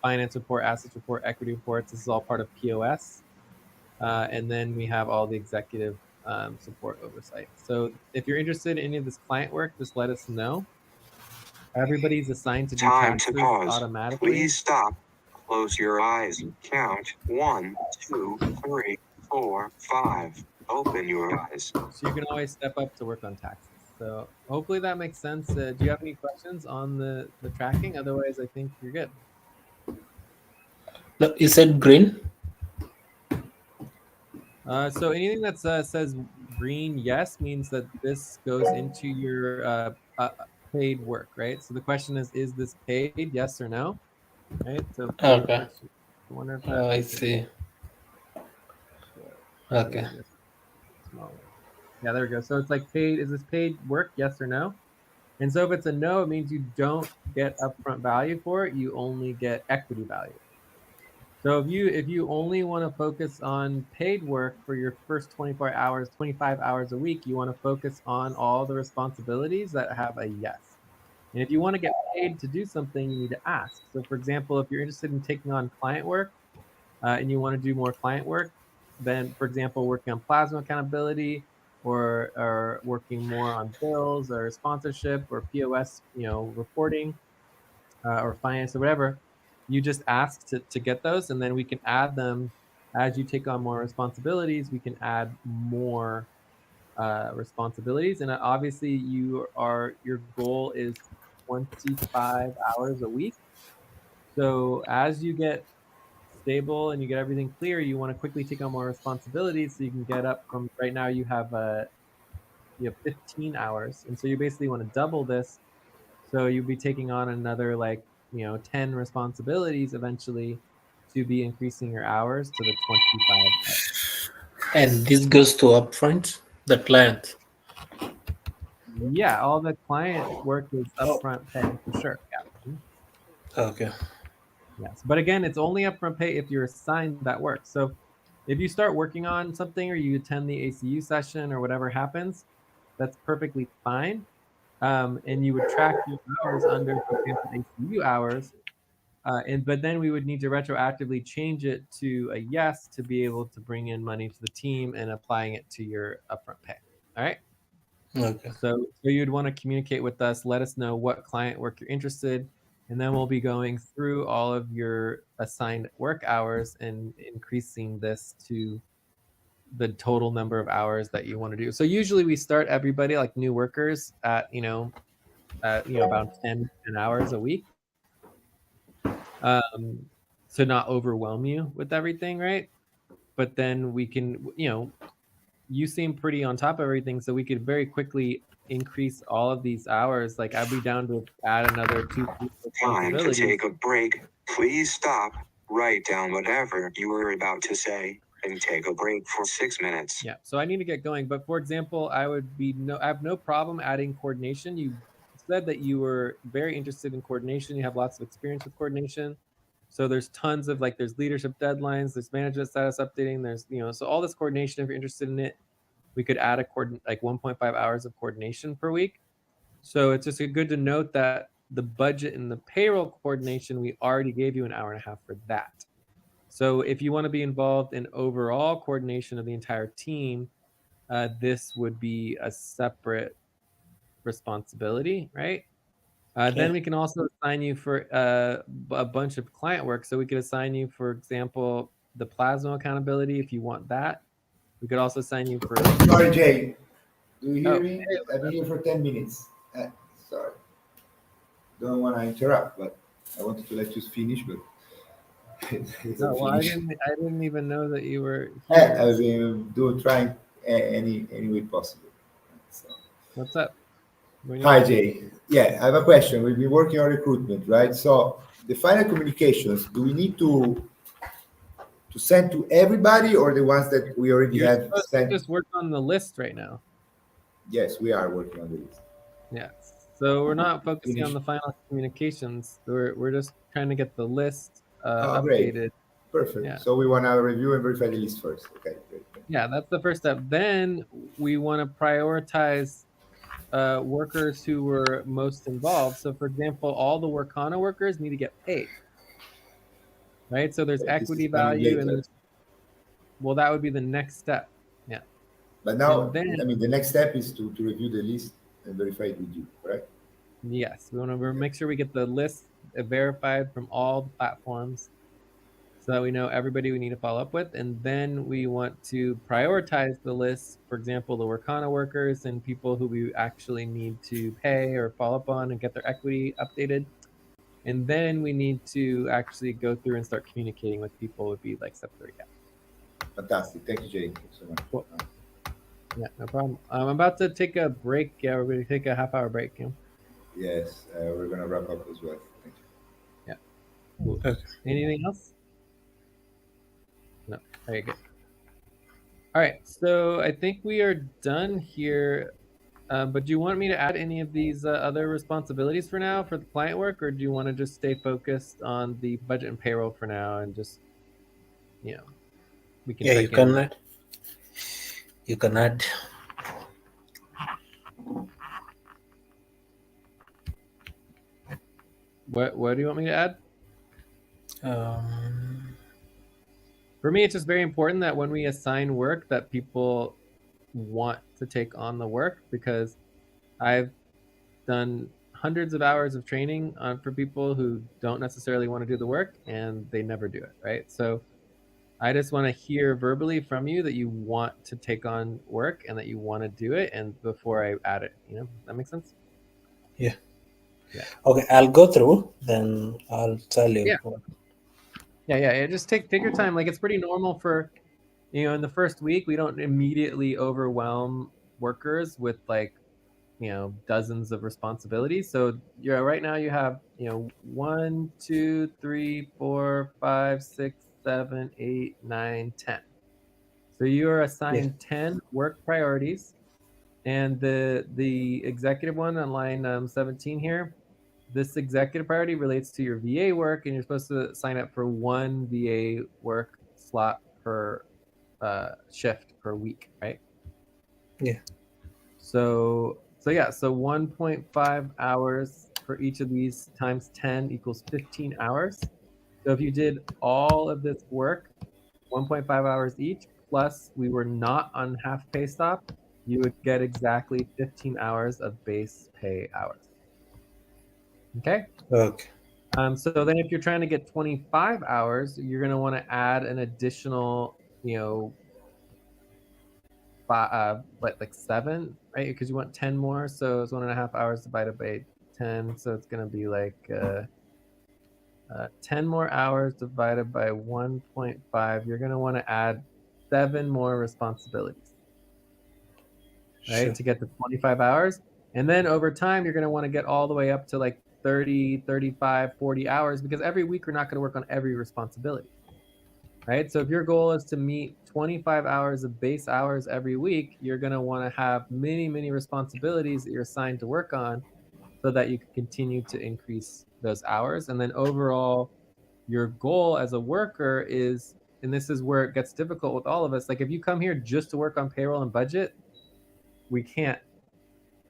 finance report, assets report, equity reports. This is all part of POS. And then we have all the executive support oversight. So if you're interested in any of this client work, just let us know. Everybody's assigned to do Time to taxes pause. automatically. Please stop. Close your eyes. Count 1, 2, 3, 4, 5. Open your eyes. So you can always step up to work on taxes. So hopefully that makes sense. Do you have any questions on the tracking? Otherwise, I think you're good. No, you said green. So anything that says green, yes, means that this goes into your paid work, right? So the question is this paid, yes or no? Right? So paid Okay. work. I wonder if that I makes it see. Okay. maybe just smaller. Yeah, there we go. So it's like paid. Is this paid work? Yes or no? And so if it's a no, it means you don't get upfront value for it. You only get equity value. So if you only want to focus on paid work for your first 24 hours, 25 hours a week, you want to focus on all the responsibilities that have a yes. And if you want to get paid to do something, you need to ask. So for example, if you're interested in taking on client work and you want to do more client work, then for example, working on plasma accountability or working more on bills or sponsorship or POS, you know, reporting or finance or whatever, you just ask to get those, and then we can add them as you take on more responsibilities. We can add more responsibilities, and obviously, your goal is 25 hours a week. So as you get stable and you get everything clear, you want to quickly take on more responsibilities so you can get up from right now you have 15 hours, and so you basically want to double this. So you'll be taking on another like, you know, 10 responsibilities eventually to be increasing your hours to the 25 hours. And this goes to upfront, the client. Yeah, all the client work is Oh, upfront pay for sure. Yeah. okay. Yes. But again, it's only upfront pay if you're assigned that work. So if you start working on something or you attend the ACU session or whatever happens, that's perfectly fine. And you would track your hours under, for example, ACU hours. But then we would need to retroactively change it to a yes to be able to bring in money to the team and applying it to your upfront pay. All right. Okay. So you'd want to communicate with us, let us know what client work you're interested, and then we'll be going through all of your assigned work hours and increasing this to the total number of hours that you want to do. So usually we start everybody like new workers at about 10 hours a week, um, to not overwhelm you with everything, right? But then we can, you seem pretty on top of everything, so we could very quickly increase all of these hours. Like I'd be down to add another two, three Time to responsibilities. take a break. Please stop. Write down whatever you were about to say and take a break for 6 minutes. Yeah, so I need to get going. But for example, I have no problem adding coordination. You said that you were very interested in coordination. You have lots of experience with coordination. So there's tons of like there's leadership deadlines, there's management status updating, there's so all this coordination. If you're interested in it, we could add like 1.5 hours of coordination per week. So it's just good to note that the budget and the payroll coordination, we already gave you an hour and a half for that. So if you want to be involved in overall coordination of the entire team, this would be a separate responsibility, right? Then we can also assign you for a bunch of client work. So we could assign you, for example, the plasma accountability if you want that. We could also assign you for. Sorry, Jay. Do you hear Oh, me? I've been here for 10 minutes. Sorry. Don't want to interrupt, but I wanted to let you finish, but it's no, well, unfinished. I didn't even know that you were I here. was trying any way possible. So. What's up? Hi, Jay. Yeah, I have a question. We've been working on recruitment, right? So the final communications, do we need to send to everybody or the ones that we already You're have supposed sent? to just work on the list right now. Yes, we are working on the list. Yeah. So we're not focusing on Finish. the final communications. We're just trying to get the list Oh, great. updated. Perfect. Yeah. So we want to review and verify the list first. Okay, great. Yeah, that's the first step. Then we want to prioritize workers who were most involved. So, for example, all the Workana workers need to get paid, right? So there's Okay, this is equity coming value, and later. well, that would be the next step. Yeah. But now, And then, I mean, the next step is to review the list and verify it with you, correct? yes, we want to make sure we get the list verified from all the platforms so that we know everybody we need to follow up with. And then we want to prioritize the list, for example, the Workana workers and people who we actually need to pay or follow up on and get their equity updated. And then we need to actually go through and start communicating with people would be like step 3. Yeah. Fantastic. Thank you, Jay. Thank you so much. Cool. Yeah, no problem. I'm about to take a break. Yeah, we're going to take a half-hour break. Yeah. Yes, we're going to wrap up as well. Thank you. Yeah. Cool. Okay. Anything else? No. Very good. All right. So I think we are done here. But do you want me to add any of these other responsibilities for now for the client work, or do you want to just stay focused on the budget and payroll for now and just, we can Yeah, check you can in? add. You can add. What do you want me to add? For me, it's just very important that when we assign work that people want to take on the work, because I've done hundreds of hours of training for people who don't necessarily want to do the work and they never do it, right? So I just want to hear verbally from you that you want to take on work and that you want to do it, and before I add it, that makes sense? Yeah. Yeah. Okay, I'll go through, then I'll tell you. Yeah. Just take your time. Like, it's pretty normal for, in the first week, we don't immediately overwhelm workers with dozens of responsibilities. So right now you have 1, 2, 3, 4, 5, 6, 7, 8, 9, 10. So you are assigned 10 work priorities, and the executive one on line 17 here, this executive priority relates to your VA work, and you're supposed to sign up for 1 VA work slot per shift per week, right? Yeah. So 1.5 hours for each of these times 10 equals 15 hours. So if you did all of this work, 1.5 hours each, plus we were not on half pay stop, you would get exactly 15 hours of base pay hours. Okay? Okay. So then if you're trying to get 25 hours, you're going to want to add an additional, 7, right? Because you want 10 more. So it's 1.5 hours divided by 10. So it's going to be like 10 more hours divided by 1.5. You're going to want to add 7 more responsibilities, right? Sure. To get to 25 hours. And then over time, you're going to want to get all the way up to like 30, 35, 40 hours, because every week we're not going to work on every responsibility, right? So if your goal is to meet 25 hours of base hours every week, you're going to want to have many, many responsibilities that you're assigned to work on so that you can continue to increase those hours. And then overall, your goal as a worker is, and this is where it gets difficult with all of us, like if you come here just to work on payroll and budget, we can't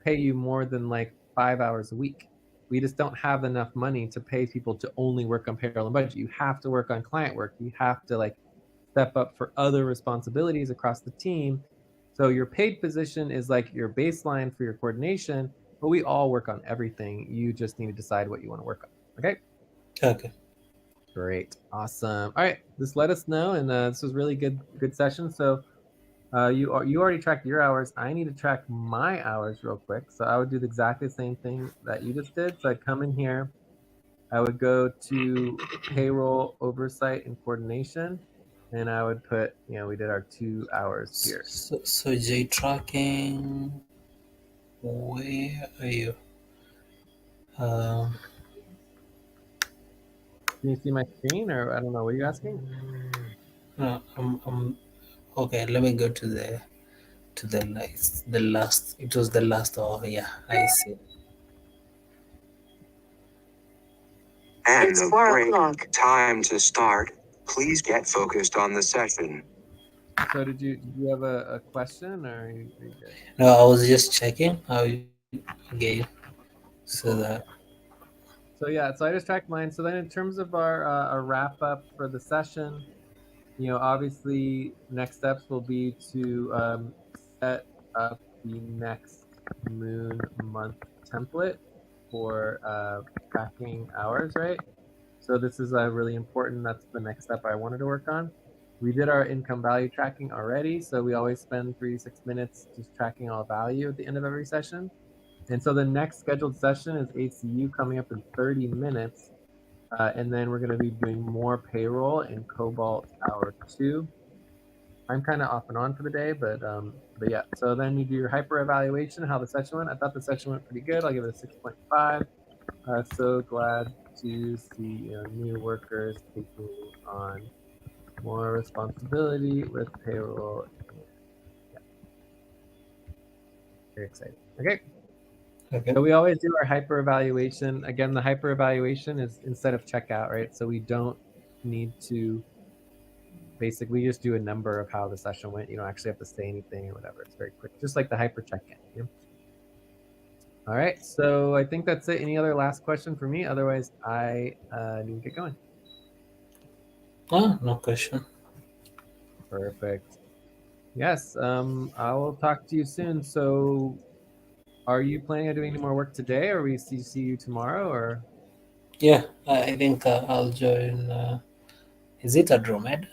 pay you more than like 5 hours a week. We just don't have enough money to pay people to only work on payroll and budget. You have to work on client work. You have to like step up for other responsibilities across the team. So your paid position is like your baseline for your coordination, but we all work on everything. You just need to decide what you want to work on. Okay. Okay. Great. Awesome. All right. Just let us know. And this was really good session. So you already tracked your hours. I need to track my hours real quick. So I would do exactly the same thing that you just did. So I'd come in here. I would go to payroll oversight and coordination. And I would put, we did our 2 hours here. So J tracking, where are you? Can you see my screen, or I don't know, what are you asking? No, I'm okay. Let me go to the last. It was the last. Oh yeah, I see. End It's of 4 break. o'clock. Time to start. Please get focused on the session. So did you have a question, or are you good? No, I was just checking how you gave. So that. So yeah, so I just tracked mine. So then in terms of our wrap up for the session, obviously next steps will be to set up the next moon month template for tracking hours, right? So this is really important. That's the next step I wanted to work on. We did our income value tracking already. So we always spend 3 to 6 minutes just tracking all value at the end of every session. And so the next scheduled session is ACU coming up in 30 minutes. And then we're going to be doing more payroll in Cobalt Hour 2. I'm kind of off and on for the day, but yeah. So then you do your hyper evaluation, how the session went. I thought the session went pretty good. I'll give it a 6.5. So glad to see new workers taking on more responsibility with payroll. Yeah, very exciting. Okay. Okay. So we always do our hyper evaluation. Again, the hyper evaluation is instead of checkout, right? So we don't need to basically just do a number of how the session went. You don't actually have to say anything or whatever. It's very quick, just like the hyper check-in. Yeah? All right. So I think that's it. Any other last question for me? Otherwise, I need to get going. No question. Perfect. Yes. I will talk to you soon. So are you planning on doing any more work today, or we see you tomorrow, or? Yeah, I think I'll join. Is it Andromeda?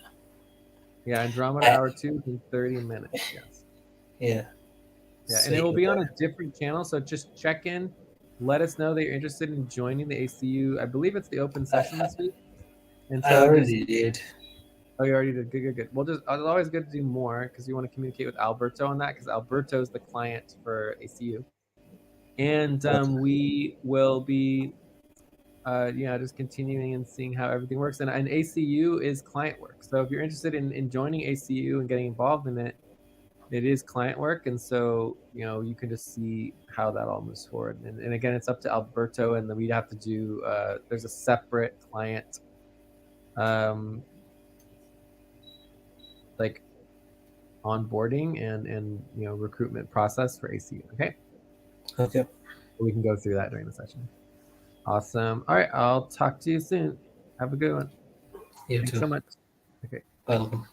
Yeah, Andromeda Hour 2 in 30 minutes. Yes. Yeah. Yeah, So and it will you be on a there. different channel. So just check in. Let us know that you're interested in joining the ACU. I believe it's the open session this week. And I so already did. Oh, you already did. Good. Well, it's always good to do more because you want to communicate with Alberto on that, because Alberto is the client for ACU. And we will be, just continuing and seeing how everything works. And ACU is client work. So if you're interested in joining ACU and getting involved in it, it is client work. And so, you can just see how that all moves forward. And again, it's up to Alberto, and then we'd have to do, there's a separate client, like onboarding and recruitment process for ACU. Okay. We can go through that during the session. Awesome. All right, I'll talk to you soon. Have a good one. You Thanks too. so much. Okay. Welcome.